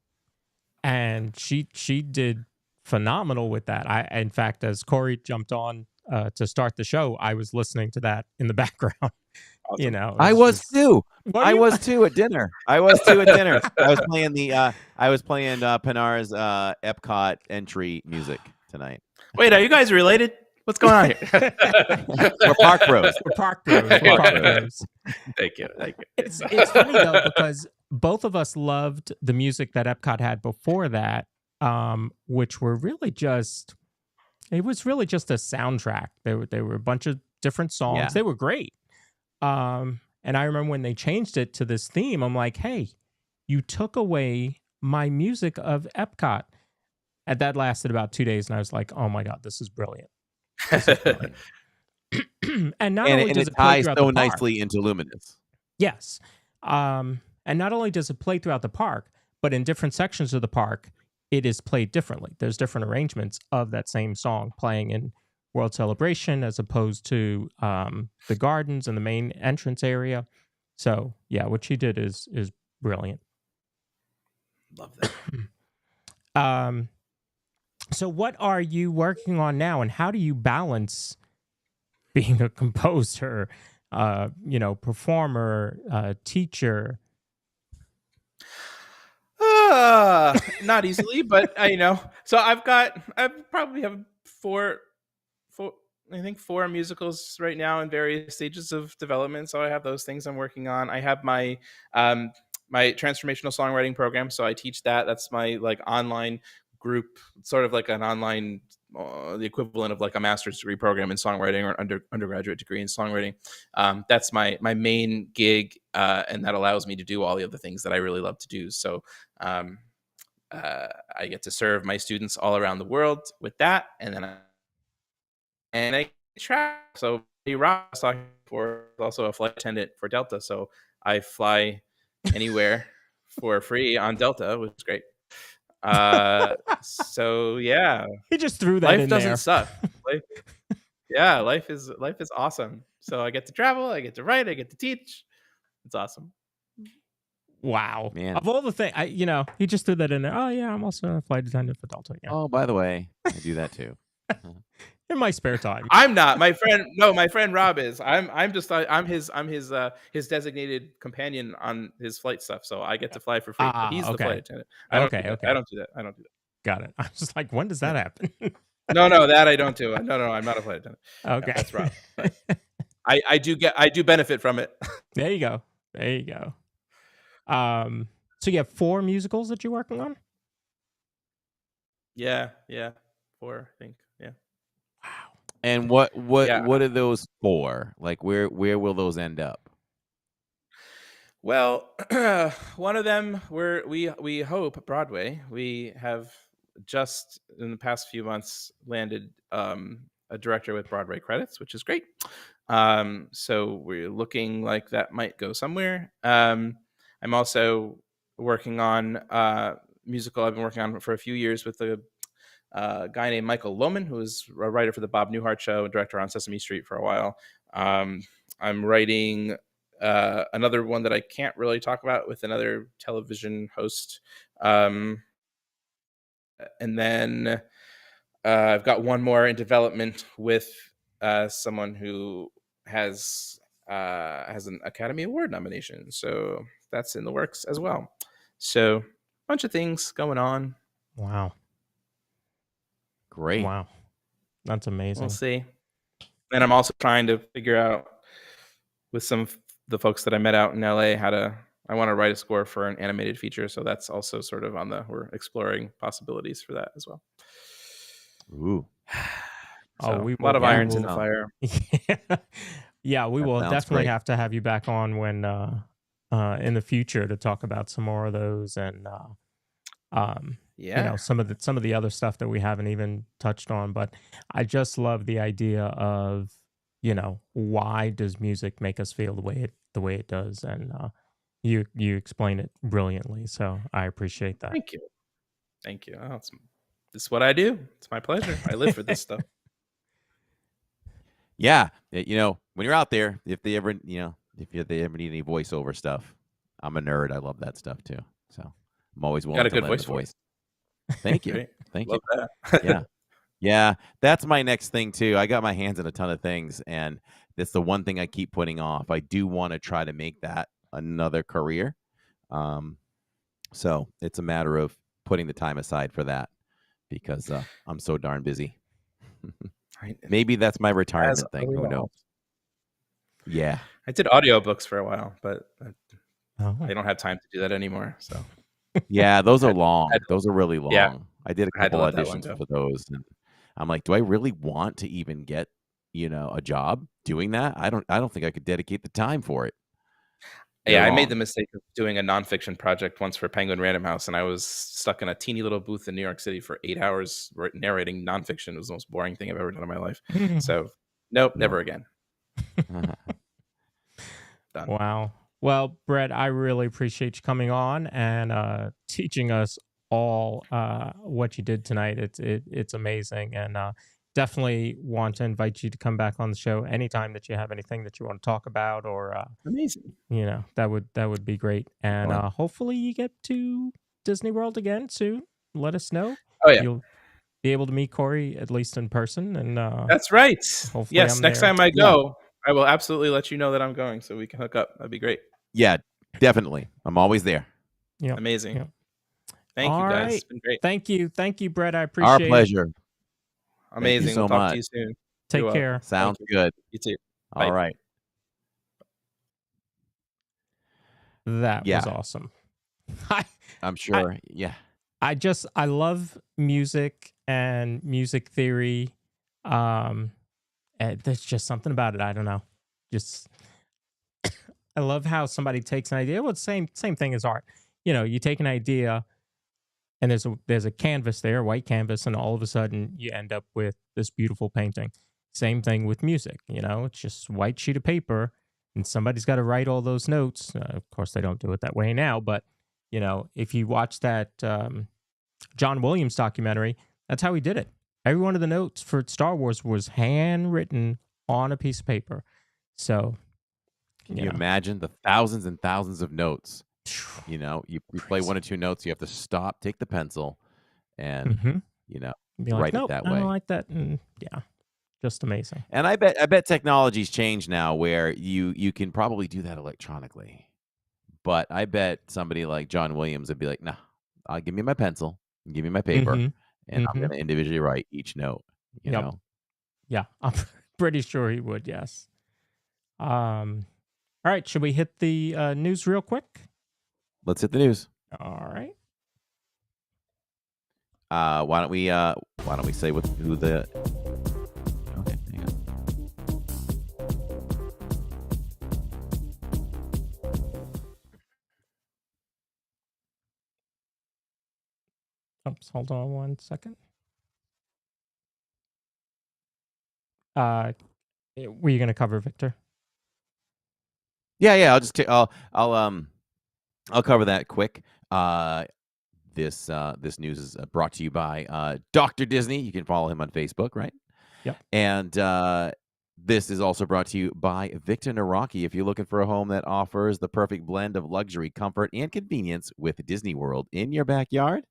Speaker 7: and she did phenomenal with that. In fact, as Corey jumped on to start the show, I was listening to that in the background.
Speaker 1: Awesome.
Speaker 6: I was too. I was too at dinner. I was playing Pinar's Epcot entry music tonight.
Speaker 1: Wait, are you guys related? What's going on here?
Speaker 6: We're Park Bros.
Speaker 7: We're Park Bros. We're Park Bros.
Speaker 1: Thank you.
Speaker 7: It's funny though, because both of us loved the music that Epcot had before that, which were really just a soundtrack. They were a bunch of different songs.
Speaker 6: Yeah.
Speaker 7: They were great. And I remember when they changed it to this theme, I'm like, hey, you took away my music of Epcot. And that lasted about 2 days, and I was like, oh my God, this is brilliant. And not only does it play
Speaker 6: ties
Speaker 7: throughout
Speaker 6: so
Speaker 7: the park,
Speaker 6: nicely into Luminous.
Speaker 7: yes. And not only does it play throughout the park, but in different sections of the park, it is played differently. There's different arrangements of that same song playing in World Celebration as opposed to the gardens and the main entrance area. So yeah, what she did is brilliant.
Speaker 1: Love that.
Speaker 7: So what are you working on now, and how do you balance being a composer, performer, teacher?
Speaker 1: Not easily, but so I probably have four musicals right now in various stages of development. So I have those things I'm working on. I have my my transformational songwriting program, so I teach that. That's my like online group, sort of like an online the equivalent of like a master's degree program in songwriting, or undergraduate degree in songwriting. That's my main gig, and that allows me to do all the other things that I really love to do. So I get to serve my students all around the world with that, and then I travel. So Rob was talking before, also a flight attendant for Delta, so I fly anywhere for free on Delta, which is great. So yeah,
Speaker 7: He just threw that
Speaker 1: life
Speaker 7: in
Speaker 1: doesn't
Speaker 7: there.
Speaker 1: suck. Life is awesome. So I get to travel, I get to write, I get to teach. It's awesome.
Speaker 7: Wow,
Speaker 6: Man.
Speaker 7: Of all the things, he just threw that in there. Oh yeah, I'm also a flight attendant for Delta. Yeah.
Speaker 6: Oh, by the way, I do that too.
Speaker 7: In my spare time.
Speaker 1: I'm not. My friend Rob is. I'm his designated companion on his flight stuff. So I get to fly for free. But he's the flight attendant. I don't do that. I don't do that.
Speaker 7: Got it. I was just like, when does that happen?
Speaker 1: No, that I don't do. No, I'm not a flight attendant.
Speaker 7: Okay,
Speaker 1: That's Rob. But I do benefit from it.
Speaker 7: There you go. So you have 4 musicals that you're working on?
Speaker 1: Yeah, 4, I think. Yeah.
Speaker 7: Wow.
Speaker 6: And what are those for? Like where will those end up?
Speaker 1: Well, one of them we hope Broadway. We have just in the past few months landed a director with Broadway credits, which is great. So we're looking like that might go somewhere. I'm also working on musical I've been working on for a few years with a guy named Michael Lohman, who is a writer for the Bob Newhart Show and director on Sesame Street for a while. I'm writing another one that I can't really talk about with another television host. And then I've got one more in development with someone who has an Academy Award nomination. So that's in the works as well. So a bunch of things going on.
Speaker 7: Wow.
Speaker 6: Great.
Speaker 7: Wow. That's amazing.
Speaker 1: We'll see. And I'm also trying to figure out with some the folks that I met out in LA I want to write a score for an animated feature, so that's also sort of we're exploring possibilities for that as well.
Speaker 6: Ooh,
Speaker 1: So
Speaker 7: we
Speaker 1: a lot
Speaker 7: will.
Speaker 1: of
Speaker 7: Yeah,
Speaker 1: irons in the
Speaker 6: we'll-
Speaker 1: fire.
Speaker 7: yeah, we
Speaker 6: That
Speaker 7: will
Speaker 6: sounds
Speaker 7: definitely
Speaker 6: great.
Speaker 7: have to have you back on when in the future to talk about some more of those and
Speaker 1: Yeah.
Speaker 7: some of the other stuff that we haven't even touched on. But I just love the idea of why does music make us feel the way it does, and you explain it brilliantly. So I appreciate that.
Speaker 1: Thank you. Thank you. Oh, this is what I do. It's my pleasure. I live for this stuff.
Speaker 6: Yeah, when you're out there, if they ever need any voiceover stuff, I'm a nerd. I love that stuff too. So I'm always willing
Speaker 1: Got a
Speaker 6: to
Speaker 1: good
Speaker 6: lend
Speaker 1: voice
Speaker 6: the
Speaker 1: for it.
Speaker 6: voice. Thank you.
Speaker 1: Great.
Speaker 6: Thank
Speaker 1: Love
Speaker 6: you.
Speaker 1: that.
Speaker 6: Yeah. Yeah, that's my next thing too. I got my hands in a ton of things, and that's the one thing I keep putting off. I do want to try to make that another career. So it's a matter of putting the time aside for that because I'm so darn busy. Maybe that's my retirement thing. Who knows? Yeah.
Speaker 1: I did audiobooks for a while, but
Speaker 7: Oh.
Speaker 1: I don't have time to do that anymore. So
Speaker 6: Yeah, those are
Speaker 1: Had-
Speaker 6: long.
Speaker 1: had-
Speaker 6: Those are really long.
Speaker 1: yeah,
Speaker 6: I did a
Speaker 1: I had to
Speaker 6: couple
Speaker 1: let that one
Speaker 6: auditions
Speaker 1: go.
Speaker 6: for those, and I'm like, do I really want to even get, a job doing that? I don't think I could dedicate the time for it.
Speaker 1: Yeah,
Speaker 6: They're
Speaker 1: I made the
Speaker 6: long.
Speaker 1: mistake of doing a nonfiction project once for Penguin Random House, and I was stuck in a teeny little booth in New York City for 8 hours narrating nonfiction. It was the most boring thing I've ever done in my life. So, nope,
Speaker 6: No.
Speaker 1: never again. Done.
Speaker 7: Wow. Well, Brett, I really appreciate you coming on and teaching us all what you did tonight. It's amazing, and definitely want to invite you to come back on the show anytime that you have anything that you want to talk about, or
Speaker 1: Amazing.
Speaker 7: that would be great. And
Speaker 6: Fun.
Speaker 7: hopefully you get to Disney World again soon. Let us know.
Speaker 1: Oh yeah,
Speaker 7: You'll be able to meet Corey at least in person, and
Speaker 1: that's right.
Speaker 7: hopefully
Speaker 1: Yes,
Speaker 7: I'm
Speaker 1: next
Speaker 7: there.
Speaker 1: time I go, I will absolutely let you know that I'm going, so we can hook up. That'd be great.
Speaker 6: Yeah, definitely. I'm always there.
Speaker 7: Yep.
Speaker 1: Amazing.
Speaker 7: Yep.
Speaker 1: Thank
Speaker 7: All
Speaker 1: you guys.
Speaker 7: right.
Speaker 1: It's been great.
Speaker 7: Thank you, Brett. I
Speaker 6: Our
Speaker 7: appreciate it.
Speaker 6: pleasure.
Speaker 1: Amazing.
Speaker 6: so
Speaker 1: We'll talk
Speaker 6: much.
Speaker 1: to you soon.
Speaker 7: Take
Speaker 1: You're
Speaker 7: care.
Speaker 1: welcome.
Speaker 6: Sounds
Speaker 1: Thank you.
Speaker 6: good.
Speaker 1: You too.
Speaker 6: All
Speaker 1: Bye.
Speaker 6: right.
Speaker 7: That was
Speaker 6: Yeah.
Speaker 7: awesome.
Speaker 6: I'm sure. Yeah.
Speaker 7: I love music and music theory. There's just something about it. I don't know. Just I love how somebody takes an idea. Well, it's same thing as art. You take an idea and there's a canvas there, white canvas, and all of a sudden you end up with this beautiful painting. Same thing with music. It's just white sheet of paper, and somebody's got to write all those notes. Of course, they don't do it that way now, but if you watch that John Williams documentary, that's how he did it. Every one of the notes for Star Wars was handwritten on a piece of paper. So,
Speaker 6: Can you imagine the thousands and thousands of notes? You play one or two notes, you have to stop, take the pencil, and
Speaker 7: Mhm. Be like,
Speaker 6: write it
Speaker 7: nope,
Speaker 6: that
Speaker 7: I
Speaker 6: way.
Speaker 7: don't like that. And yeah, just amazing.
Speaker 6: And I bet technology's changed now where you can probably do that electronically. But I bet somebody like John Williams would be like, "Nah, give me my pencil, give me my paper,
Speaker 7: Mhm.
Speaker 6: and I'm
Speaker 7: Mhm.
Speaker 6: going to individually write each note." You
Speaker 7: Yep.
Speaker 6: know.
Speaker 7: Yeah, I'm pretty sure he would. Yes. All right, should we hit the news real quick?
Speaker 6: Let's hit the news.
Speaker 7: All right.
Speaker 6: Why don't we say who the? Okay, hang on.
Speaker 7: Oops, hold on 1 second. Were you going to cover Victor?
Speaker 6: Yeah. I'll just I'll cover that quick. This news is brought to you by Dr. Disney. You can follow him on Facebook, right?
Speaker 7: Yep.
Speaker 6: And this is also brought to you by Victor Naraki. If you're looking for a home that offers the perfect blend of luxury, comfort, and convenience with Disney World in your backyard,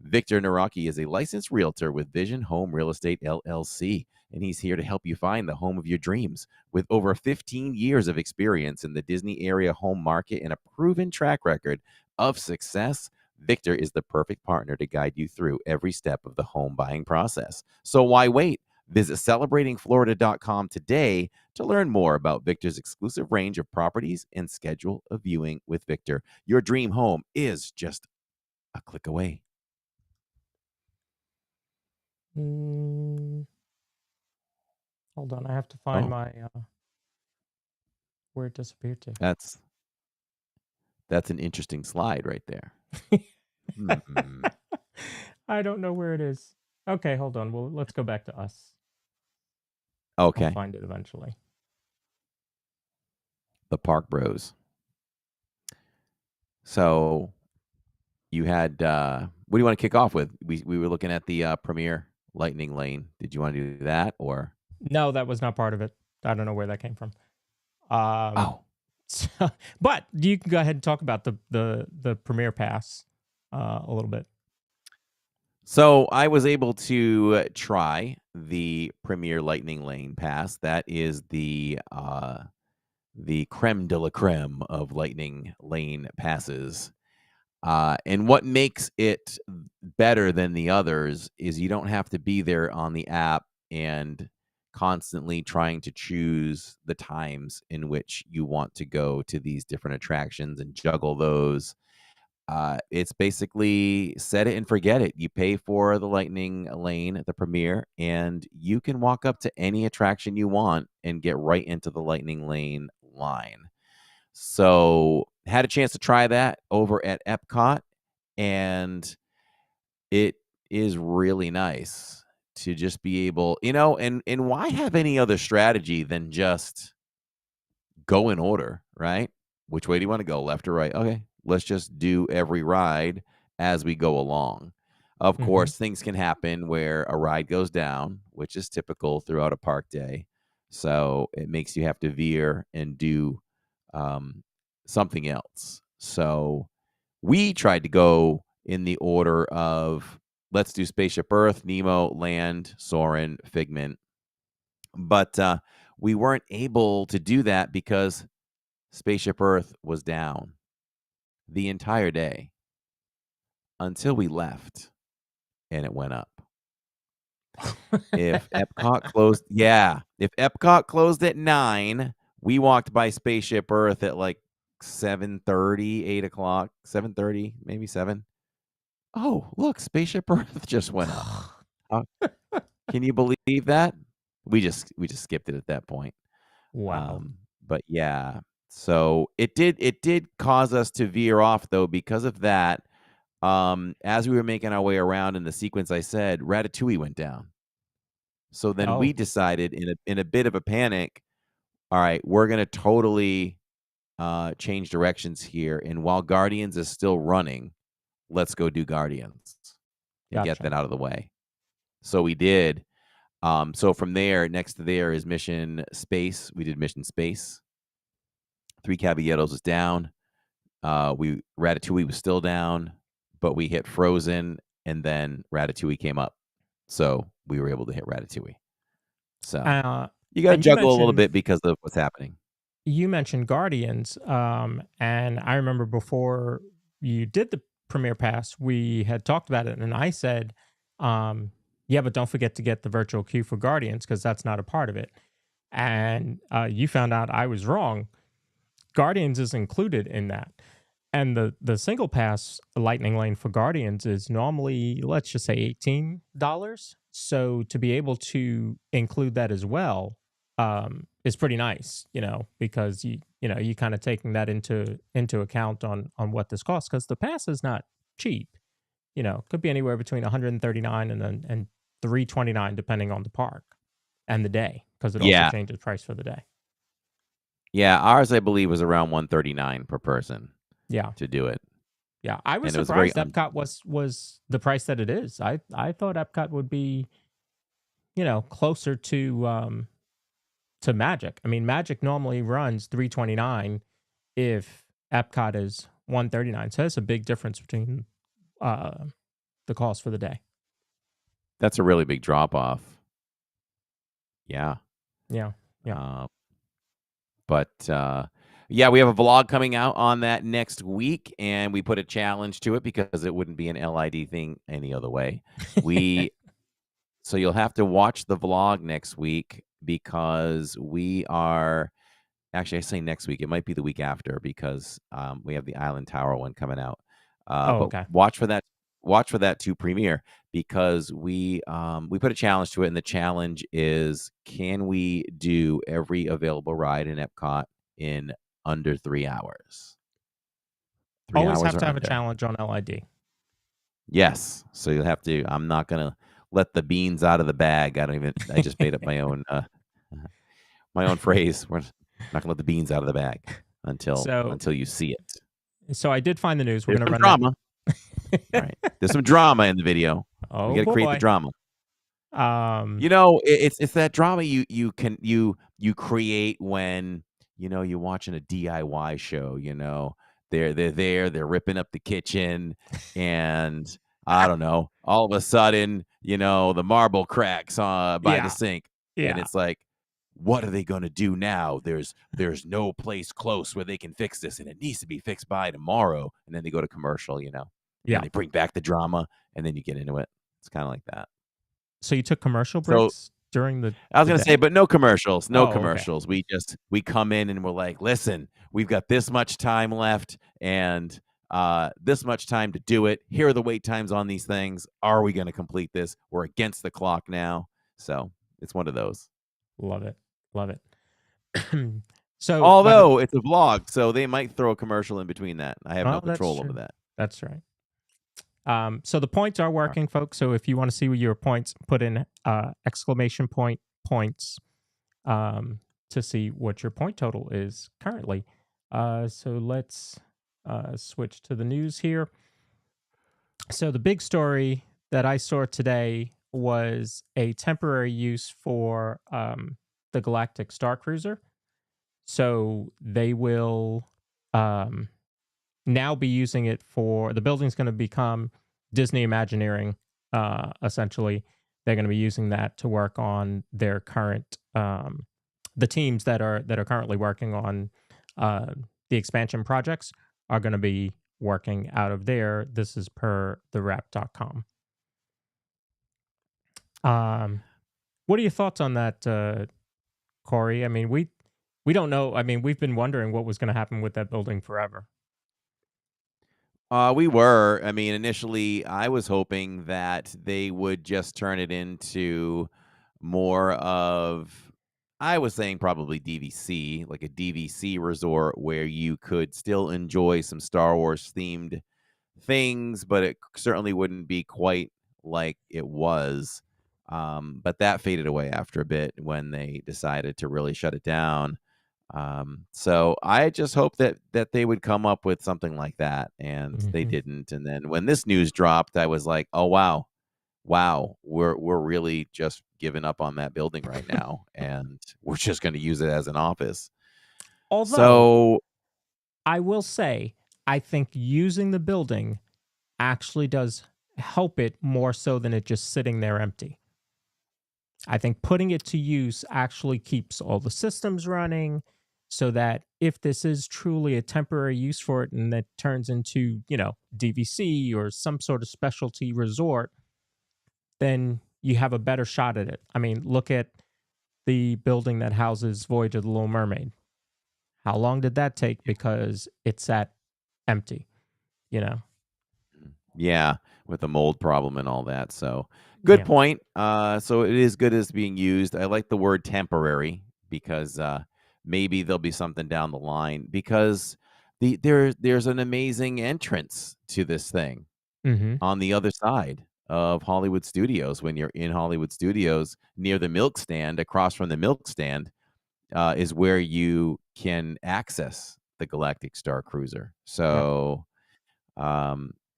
Speaker 6: Victor Naraki is a licensed realtor with Vision Home Real Estate LLC, and he's here to help you find the home of your dreams. With over 15 years of experience in the Disney area home market and a proven track record of success, Victor is the perfect partner to guide you through every step of the home buying process. So why wait? Visit celebratingflorida.com today to learn more about Victor's exclusive range of properties and schedule a viewing with Victor. Your dream home is just a click away.
Speaker 7: Hold on, I have to find my where it disappeared to.
Speaker 6: That's an interesting slide right there.
Speaker 7: I don't know where it is. Okay, hold on. Well, let's go back to us.
Speaker 6: Okay.
Speaker 7: I'll find it eventually.
Speaker 6: The Park Bros. So you had what do you want to kick off with? We were looking at the Premier Lightning Lane. Did you want to do that or?
Speaker 7: No, that was not part of it. I don't know where that came from. So, but you can go ahead and talk about the Premier Pass a little bit.
Speaker 6: So I was able to try the Premier Lightning Lane Pass. That is the creme de la creme of Lightning Lane passes. And what makes it better than the others is you don't have to be there on the app and constantly trying to choose the times in which you want to go to these different attractions and juggle those. It's basically set it and forget it. You pay for the Lightning Lane at the Premier, and you can walk up to any attraction you want and get right into the Lightning Lane line. So had a chance to try that over at Epcot, and it is really nice to just be able, and why have any other strategy than just go in order, right? Which way do you want to go, left or right? Okay, let's just do every ride as we go along. Of course, things can happen where a ride goes down, which is typical throughout a park day. So it makes you have to veer and do something else. So we tried to go in the order of let's do Spaceship Earth, Nemo, Land, Soarin', Figment. But we weren't able to do that because Spaceship Earth was down the entire day until we left and it went up. If Epcot closed at 9, we walked by Spaceship Earth at like 7:30, 8 o'clock, 7:30, maybe 7. Oh, look, Spaceship Earth just went up. Can you believe that? We just skipped it at that point.
Speaker 7: Wow.
Speaker 6: But yeah, so it did cause us to veer off though because of that. As we were making our way around in the sequence, I said Ratatouille went down. So then we decided in a bit of a panic, all right, we're gonna totally change directions here. And while Guardians is still running, let's go do Guardians and get that out of the way. So we did. So from there, next to there is Mission Space. We did Mission Space. Three Caballeros was down. Ratatouille was still down, but we hit Frozen, and then Ratatouille came up. So we were able to hit Ratatouille. So you got to juggle a little bit because of what's happening.
Speaker 7: You mentioned Guardians, and I remember before you did the Premier Pass, we had talked about it, and I said, yeah, but don't forget to get the virtual queue for Guardians because that's not a part of it. And you found out I was wrong. Guardians is included in that. And the single pass Lightning Lane for Guardians is normally, let's just say $18. So to be able to include that as well is pretty nice, because you kind of taking that into account on what this costs, because the pass is not cheap. Could be anywhere between $139 and $329 depending on the park and the day, because it also changes price for the day.
Speaker 6: Yeah, ours I believe was around $139 per person.
Speaker 7: Yeah,
Speaker 6: to do it.
Speaker 7: Yeah, I was surprised Epcot was the price that it is. I thought Epcot would be, closer to Magic. I mean, Magic normally runs $329 if Epcot is $139. So that's a big difference between the cost for the day.
Speaker 6: That's a really big drop off. Yeah.
Speaker 7: Yeah.
Speaker 6: But yeah, we have a vlog coming out on that next week, and we put a challenge to it because it wouldn't be an LID thing any other way. We So you'll have to watch the vlog next week because we are actually, I say next week. It might be the week after because we have the Island Tower one coming out.
Speaker 7: Oh,
Speaker 6: But
Speaker 7: okay.
Speaker 6: watch for that. Watch for that to premiere because we put a challenge to it, and the challenge is: can we do every available ride in Epcot in under 3 hours? Three
Speaker 7: Always
Speaker 6: hours
Speaker 7: have
Speaker 6: or
Speaker 7: to have a
Speaker 6: under.
Speaker 7: challenge on LID.
Speaker 6: Yes. So you'll have to. I'm not gonna let the beans out of the bag. I just made up my own phrase. We're not gonna let the beans out of the bag until
Speaker 7: So,
Speaker 6: you see it.
Speaker 7: so I did find the news. We're
Speaker 6: There's
Speaker 7: going to
Speaker 6: some
Speaker 7: run
Speaker 6: drama. All
Speaker 7: that.
Speaker 6: right. There's some drama in the video. We
Speaker 7: Oh
Speaker 6: got to create the
Speaker 7: boy.
Speaker 6: drama.
Speaker 7: Um,
Speaker 6: It's that drama you create when you're watching a DIY show. They're ripping up the kitchen, and I don't know. All of a sudden, the marble cracks by the
Speaker 7: yeah,
Speaker 6: sink, and
Speaker 7: yeah,
Speaker 6: it's like, what are they going to do now? There's no place close where they can fix this, and it needs to be fixed by tomorrow. And then they go to commercial, and
Speaker 7: yeah.
Speaker 6: they bring back the drama, and then you get into it. It's kind of like that.
Speaker 7: So you took commercial
Speaker 6: So
Speaker 7: breaks during the
Speaker 6: I was
Speaker 7: the
Speaker 6: gonna
Speaker 7: day?
Speaker 6: say, but no commercials, no
Speaker 7: Oh, okay.
Speaker 6: commercials. We come in and we're like, listen, we've got this much time left and this much time to do it. Here are the wait times on these things. Are we gonna complete this? We're against the clock now. So it's one of those.
Speaker 7: Love it. Love it. So, by the
Speaker 6: Although it's a vlog, so they might throw a commercial in between that. I have no
Speaker 7: that's
Speaker 6: control over
Speaker 7: true.
Speaker 6: that.
Speaker 7: That's right. So the points are working, folks. So if you want to see your points, put in exclamation point points to see what your point total is currently. So let's switch to the news here. So the big story that I saw today was a temporary use for the Galactic Star Cruiser. So they will now be using it for the building's going to become Disney Imagineering. Essentially, they're going to be using that to work on their current the teams that are currently working on the expansion projects are going to be working out of there. This is per thewrap.com. What are your thoughts on that, Corey? I mean, we don't know. I mean, we've been wondering what was going to happen with that building forever.
Speaker 6: We were. I mean, initially, I was hoping that they would just turn it into more of, I was saying probably DVC, like a DVC resort where you could still enjoy some Star Wars themed things, but it certainly wouldn't be quite like it was. But that faded away after a bit when they decided to really shut it down. So I just hope that they would come up with something like that, and they didn't. And then when this news dropped, I was like, oh wow, we're really just giving up on that building right now, and we're just going to use it as an office.
Speaker 7: Although
Speaker 6: So
Speaker 7: I will say, I think using the building actually does help it more so than it just sitting there empty. I think putting it to use actually keeps all the systems running so that if this is truly a temporary use for it and that turns into, DVC or some sort of specialty resort, then you have a better shot at it. I mean, look at the building that houses Voyage of the Little Mermaid. How long did that take? Because it sat empty,
Speaker 6: yeah, with the mold problem and all that. So good
Speaker 7: Yeah.
Speaker 6: point. So it is good as being used. I like the word temporary because maybe there'll be something down the line because there's an amazing entrance to this thing
Speaker 7: Mm-hmm.
Speaker 6: on the other side of Hollywood Studios. When you're in Hollywood Studios near the milk stand, across from the milk stand, is where you can access the Galactic Star Cruiser. So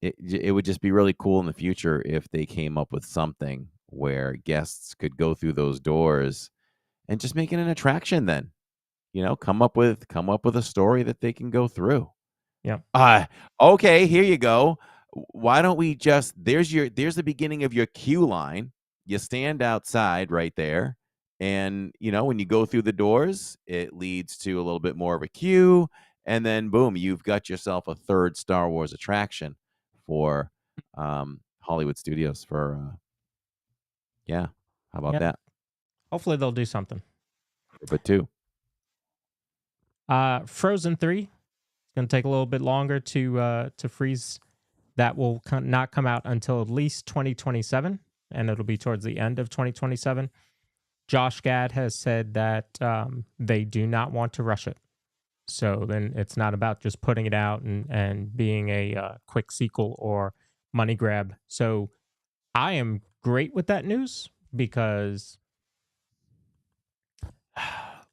Speaker 6: it would just be really cool in the future if they came up with something where guests could go through those doors and just make it an attraction. Then come up with a story that they can go through.
Speaker 7: Yeah.
Speaker 6: Okay, here you go. Why don't we just there's the beginning of your queue line. You stand outside right there, and when you go through the doors, it leads to a little bit more of a queue, and then boom, you've got yourself a third Star Wars attraction for Hollywood Studios for Yeah. How about
Speaker 7: Yep.
Speaker 6: that?
Speaker 7: Hopefully they'll do something.
Speaker 6: But 2.
Speaker 7: Frozen 3 is going to take a little bit longer to freeze. That will not come out until at least 2027, and it'll be towards the end of 2027. Josh Gad has said that they do not want to rush it. So then it's not about just putting it out and being a quick sequel or money grab. So I am great with that news because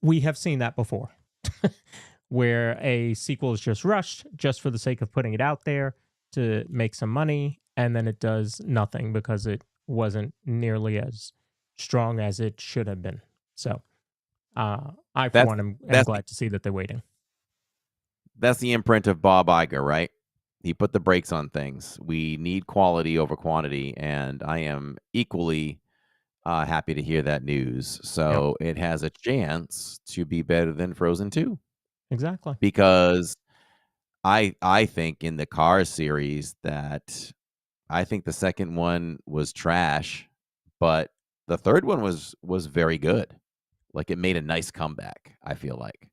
Speaker 7: we have seen that before where a sequel is just rushed just for the sake of putting it out there to make some money, and then it does nothing because it wasn't nearly as strong as it should have been. So I, for one, am glad to see that they're waiting.
Speaker 6: That's the imprint of Bob Iger, right? He put the brakes on things. We need quality over quantity, and I am equally happy to hear that news. So it has a chance to be better than Frozen 2.
Speaker 7: Exactly.
Speaker 6: Because I think in the Cars series that I think the second one was trash, but the third one was very good. Like it made a nice comeback, I feel like.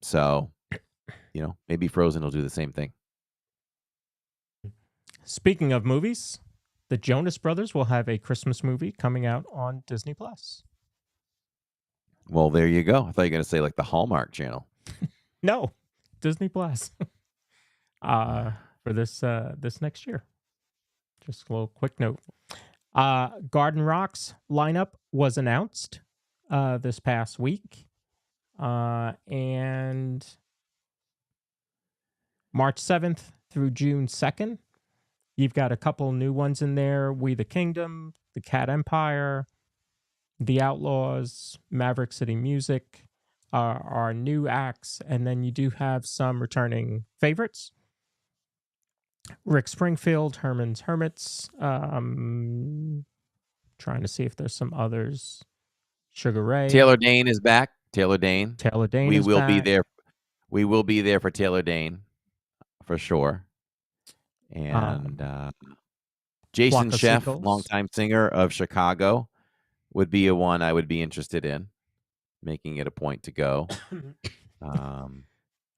Speaker 6: So, maybe Frozen will do the same thing.
Speaker 7: Speaking of movies, the Jonas Brothers will have a Christmas movie coming out on Disney Plus.
Speaker 6: Well, there you go. I thought you were going to say like the Hallmark Channel.
Speaker 7: No, Disney Plus. For this next year. Just a little quick note. Garden Rock's lineup was announced this past week. And March 7th through June 2nd. You've got a couple new ones in there. We the Kingdom, The Cat Empire, The Outlaws, Maverick City Music are new acts. And then you do have some returning favorites. Rick Springfield, Herman's Hermits. Trying to see if there's some others. Sugar Ray.
Speaker 6: Taylor Dane is back. Taylor Dane.
Speaker 7: We will
Speaker 6: be there. We will be there for Taylor Dane for sure. And Jason Sheff, longtime singer of Chicago, would be a one I would be interested in, making it a point to go.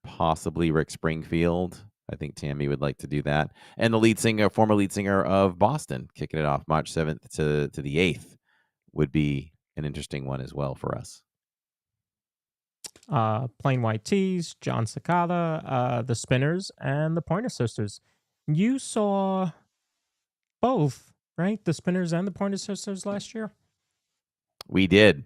Speaker 6: Possibly Rick Springfield. I think Tammy would like to do that. And the former lead singer of Boston, kicking it off March 7th to the 8th, would be an interesting one as well for us.
Speaker 7: Plain White Tees, John Cicada, the Spinners, and the Pointer Sisters. You saw both, right? The Spinners and the Pointer Sisters last year?
Speaker 6: We did.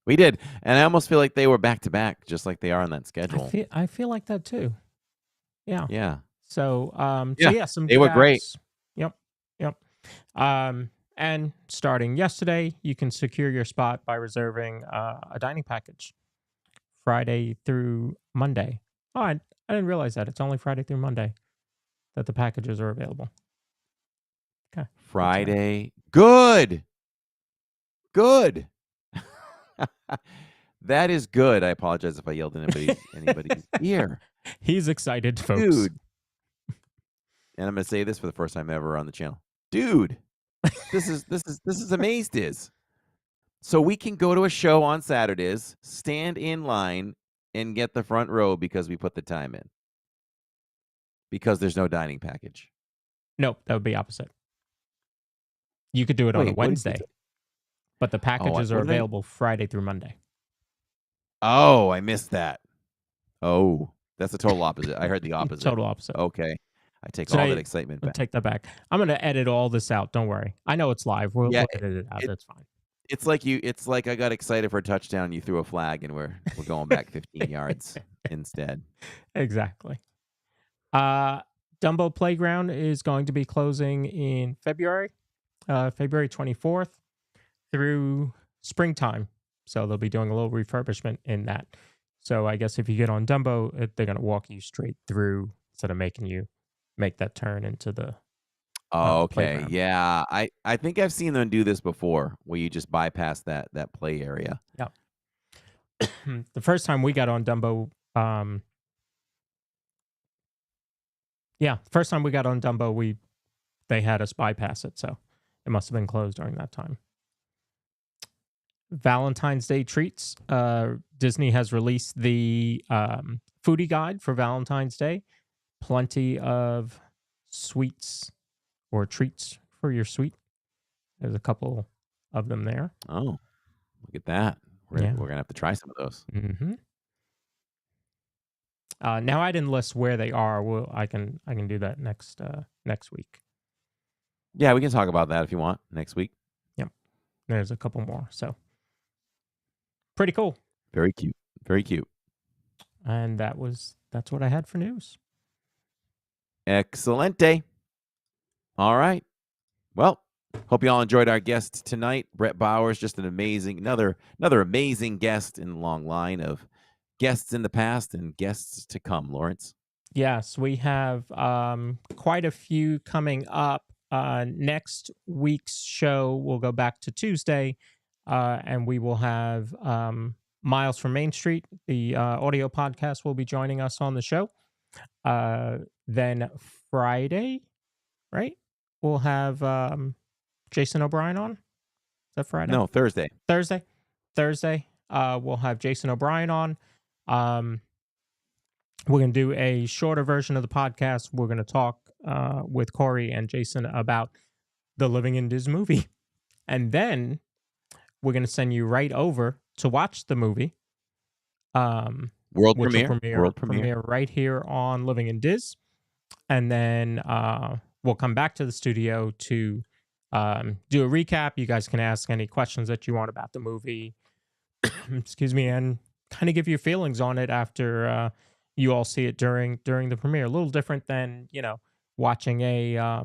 Speaker 6: And I almost feel like they were back to back, just like they are on that schedule.
Speaker 7: I feel like that too. Yeah.
Speaker 6: Yeah.
Speaker 7: So, some
Speaker 6: they were great.
Speaker 7: Yep. And starting yesterday, you can secure your spot by reserving a dining package Friday through Monday. Oh, I didn't realize that. It's only Friday through Monday that the packages are available. Okay.
Speaker 6: Friday. Good. That is good. I apologize if I yelled in anybody's ear.
Speaker 7: He's excited, folks.
Speaker 6: Dude. And I'm going to say this for the first time ever on the channel. Dude. This is amazing. So we can go to a show on Saturdays, stand in line, and get the front row because we put the time in. Because there's no dining package.
Speaker 7: Nope, that would be opposite. You could do it on a Wednesday, but the packages are available Friday through Monday.
Speaker 6: Oh, I missed that. Oh, that's the total opposite. I heard the opposite.
Speaker 7: Total opposite.
Speaker 6: Okay. I take all that excitement back.
Speaker 7: Take that back. I'm going to edit all this out. Don't worry. I know it's live. We'll edit it out. That's fine.
Speaker 6: It's like I got excited for a touchdown. You threw a flag, and we're going back 15 yards instead.
Speaker 7: Exactly. Dumbo Playground is going to be closing in February 24th through springtime. So they'll be doing a little refurbishment in that. So I guess if you get on Dumbo, they're going to walk you straight through instead of making you make that turn into the
Speaker 6: okay.
Speaker 7: playground.
Speaker 6: Yeah. I think I've seen them do this before where you just bypass that play area.
Speaker 7: Yeah. The first time we got on Dumbo, they had us bypass it. So It must have been closed during that time. Valentine's Day treats. Disney has released the foodie guide for Valentine's Day. Plenty of sweets or treats for your sweet. There's a couple of them there.
Speaker 6: Oh, look at that. We're
Speaker 7: Yeah.
Speaker 6: going to have to try some of those.
Speaker 7: Mm-hmm. Now I didn't list where they are. Well, I can do that next week.
Speaker 6: Yeah, we can talk about that if you want next week.
Speaker 7: Yep. There's a couple more. So pretty cool.
Speaker 6: Very cute. Very cute.
Speaker 7: And that's what I had for news.
Speaker 6: Excelente. All right. Well, hope you all enjoyed our guest tonight. Brett Boles, just another amazing guest in a long line of guests in the past and guests to come, Lawrence.
Speaker 7: Yes, we have quite a few coming up. Next week's show will go back to Tuesday, and we will have Miles from Main Street, the audio podcast, will be joining us on the show. Then Friday, right? We'll have Jason O'Brien on. Is that Friday?
Speaker 6: No, Thursday.
Speaker 7: Thursday. We'll have Jason O'Brien on. We're going to do a shorter version of the podcast. We're going to talk with Corey and Jason about the Living in Diz movie. And then we're going to send you right over to watch the movie.
Speaker 6: World premiere
Speaker 7: right here on Living in Diz. And then we'll come back to the studio to do a recap. You guys can ask any questions that you want about the movie. Excuse me, and kind of give your feelings on it after you all see it during the premiere. A little different than, watching a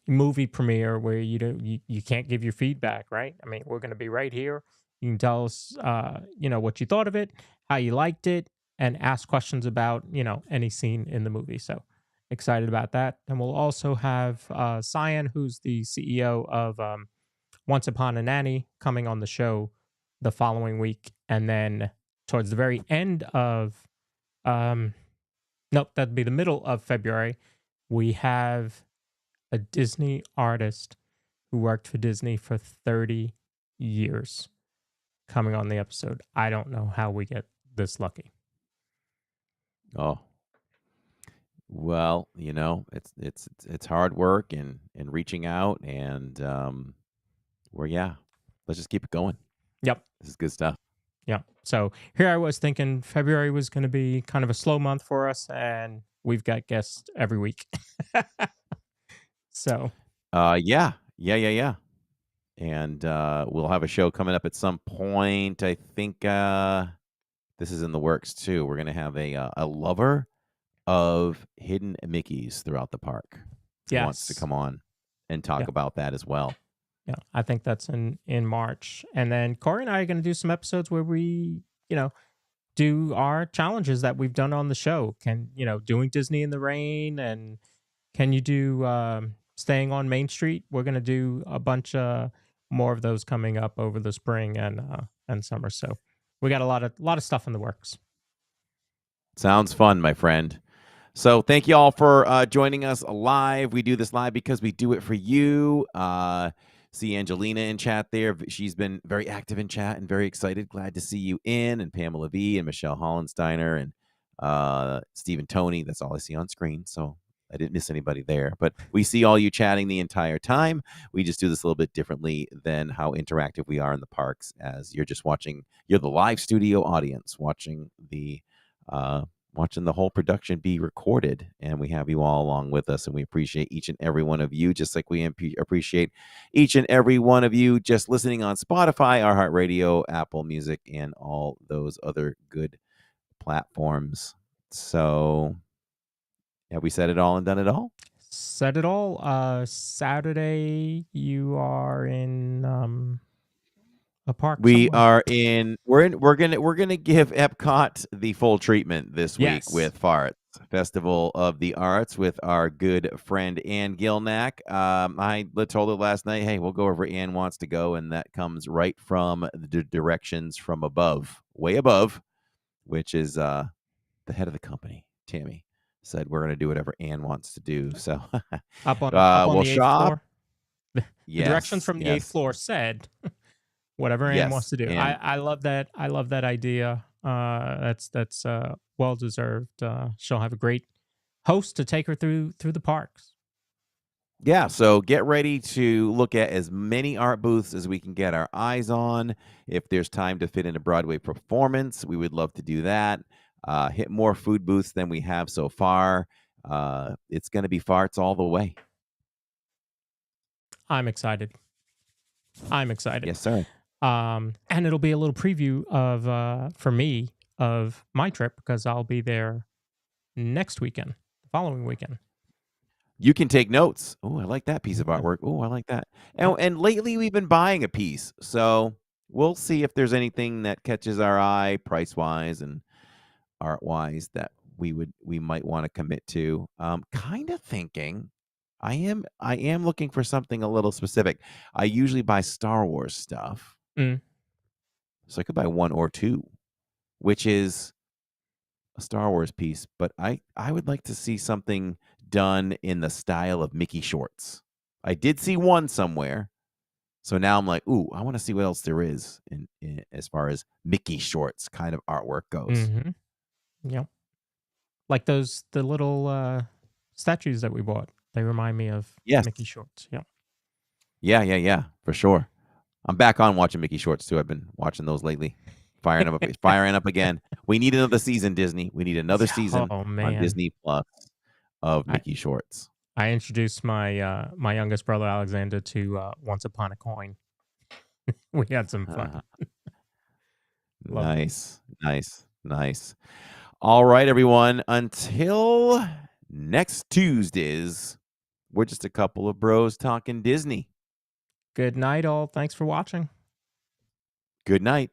Speaker 7: movie premiere where you can't give your feedback, right? I mean, we're going to be right here. You can tell us, what you thought of it, how you liked it, and ask questions about, any scene in the movie. So excited about that. And we'll also have Cyan, who's the CEO of Once Upon a Nanny, coming on the show the following week. And then towards the very end of, that'd be the middle of February, we have a Disney artist who worked for Disney for 30 years coming on the episode. I don't know how we get this lucky.
Speaker 6: Oh, well, it's hard work and reaching out, and let's just keep it going.
Speaker 7: Yep,
Speaker 6: this is good stuff.
Speaker 7: Yeah. So here I was thinking February was going to be kind of a slow month for us, and we've got guests every week. So,
Speaker 6: yeah. And we'll have a show coming up at some point. I think this is in the works too. We're going to have a lover of hidden Mickeys throughout the park. Who wants to come on and talk about that as well.
Speaker 7: Yeah, I think that's in March. And then Corey and I are going to do some episodes where we, do our challenges that we've done on the show. Doing Disney in the rain, and can you do staying on Main Street? We're going to do a bunch more of those coming up over the spring and summer. So we got a lot of stuff in the works.
Speaker 6: Sounds fun, my friend. So thank you all for joining us live. We do this live because we do it for you. See Angelina in chat there. She's been very active in chat and very excited. Glad to see you in. And Pamela V and Michelle Hollensteiner and Stephen Tony. That's all I see on screen. So I didn't miss anybody there. But we see all you chatting the entire time. We just do this a little bit differently than how interactive we are in the parks, as you're just watching. You're the live studio audience watching the whole production be recorded, and we have you all along with us, and we appreciate each and every one of you, just like we appreciate each and every one of you just listening on Spotify, iHeartRadio, Apple Music, and all those other good platforms. So have we said it all and done it all?
Speaker 7: Said it all. Saturday you are in a park.
Speaker 6: We're gonna give Epcot the full treatment this week with Farts Festival of the Arts with our good friend Ann Gilnack. I told her last night, hey, we'll go wherever Ann wants to go, and that comes right from the directions from above, way above, which is the head of the company, Tammy, said we're gonna do whatever Ann wants to do. So
Speaker 7: up on
Speaker 6: we'll
Speaker 7: the 8th
Speaker 6: shop.
Speaker 7: floor? The directions
Speaker 6: Yes,
Speaker 7: from the 8th
Speaker 6: yes,
Speaker 7: floor said whatever Anne wants
Speaker 6: yes,
Speaker 7: to do.
Speaker 6: and
Speaker 7: I love that. I love that idea. That's well deserved. She'll have a great host to take her through the parks.
Speaker 6: yeah, so get ready to look at as many art booths as we can get our eyes on. If there's time to fit in a Broadway performance, we would love to do that. Hit more food booths than we have so far. It's going to be farts all the way.
Speaker 7: I'm excited. I'm excited.
Speaker 6: Yes, sir.
Speaker 7: And it'll be a little preview of for me of my trip because I'll be there next weekend, the following weekend.
Speaker 6: You can take notes. Oh, I like that piece of
Speaker 7: Yeah.
Speaker 6: artwork. Oh, I like that.
Speaker 7: Yep.
Speaker 6: And lately we've been buying a piece, so we'll see if there's anything that catches our eye, price wise and art wise, that we might want to commit to. Kind of thinking. I am looking for something a little specific. I usually buy Star Wars stuff,
Speaker 7: Mm.
Speaker 6: so I could buy one or two, which is a Star Wars piece. But I would like to see something done in the style of Mickey shorts. I did see one somewhere, so now I'm like, ooh, I want to see what else there is in as far as Mickey shorts kind of artwork goes.
Speaker 7: Mm-hmm. Yep. Like the little statues that we bought. They remind me of
Speaker 6: Yes.
Speaker 7: Mickey shorts. Yep.
Speaker 6: Yeah, for sure. I'm back on watching Mickey shorts too. I've been watching those lately. Firing up again. We need another season, Disney. We need another season
Speaker 7: Oh
Speaker 6: on
Speaker 7: man.
Speaker 6: Disney Plus of
Speaker 7: I-
Speaker 6: Mickey shorts.
Speaker 7: I introduced my my youngest brother Alexander to Once Upon a Coin. We had some fun. Loved it.
Speaker 6: Nice. All right, everyone. Until next Tuesdays, we're just a couple of bros talking Disney.
Speaker 7: Good night, all. Thanks for watching.
Speaker 6: Good night.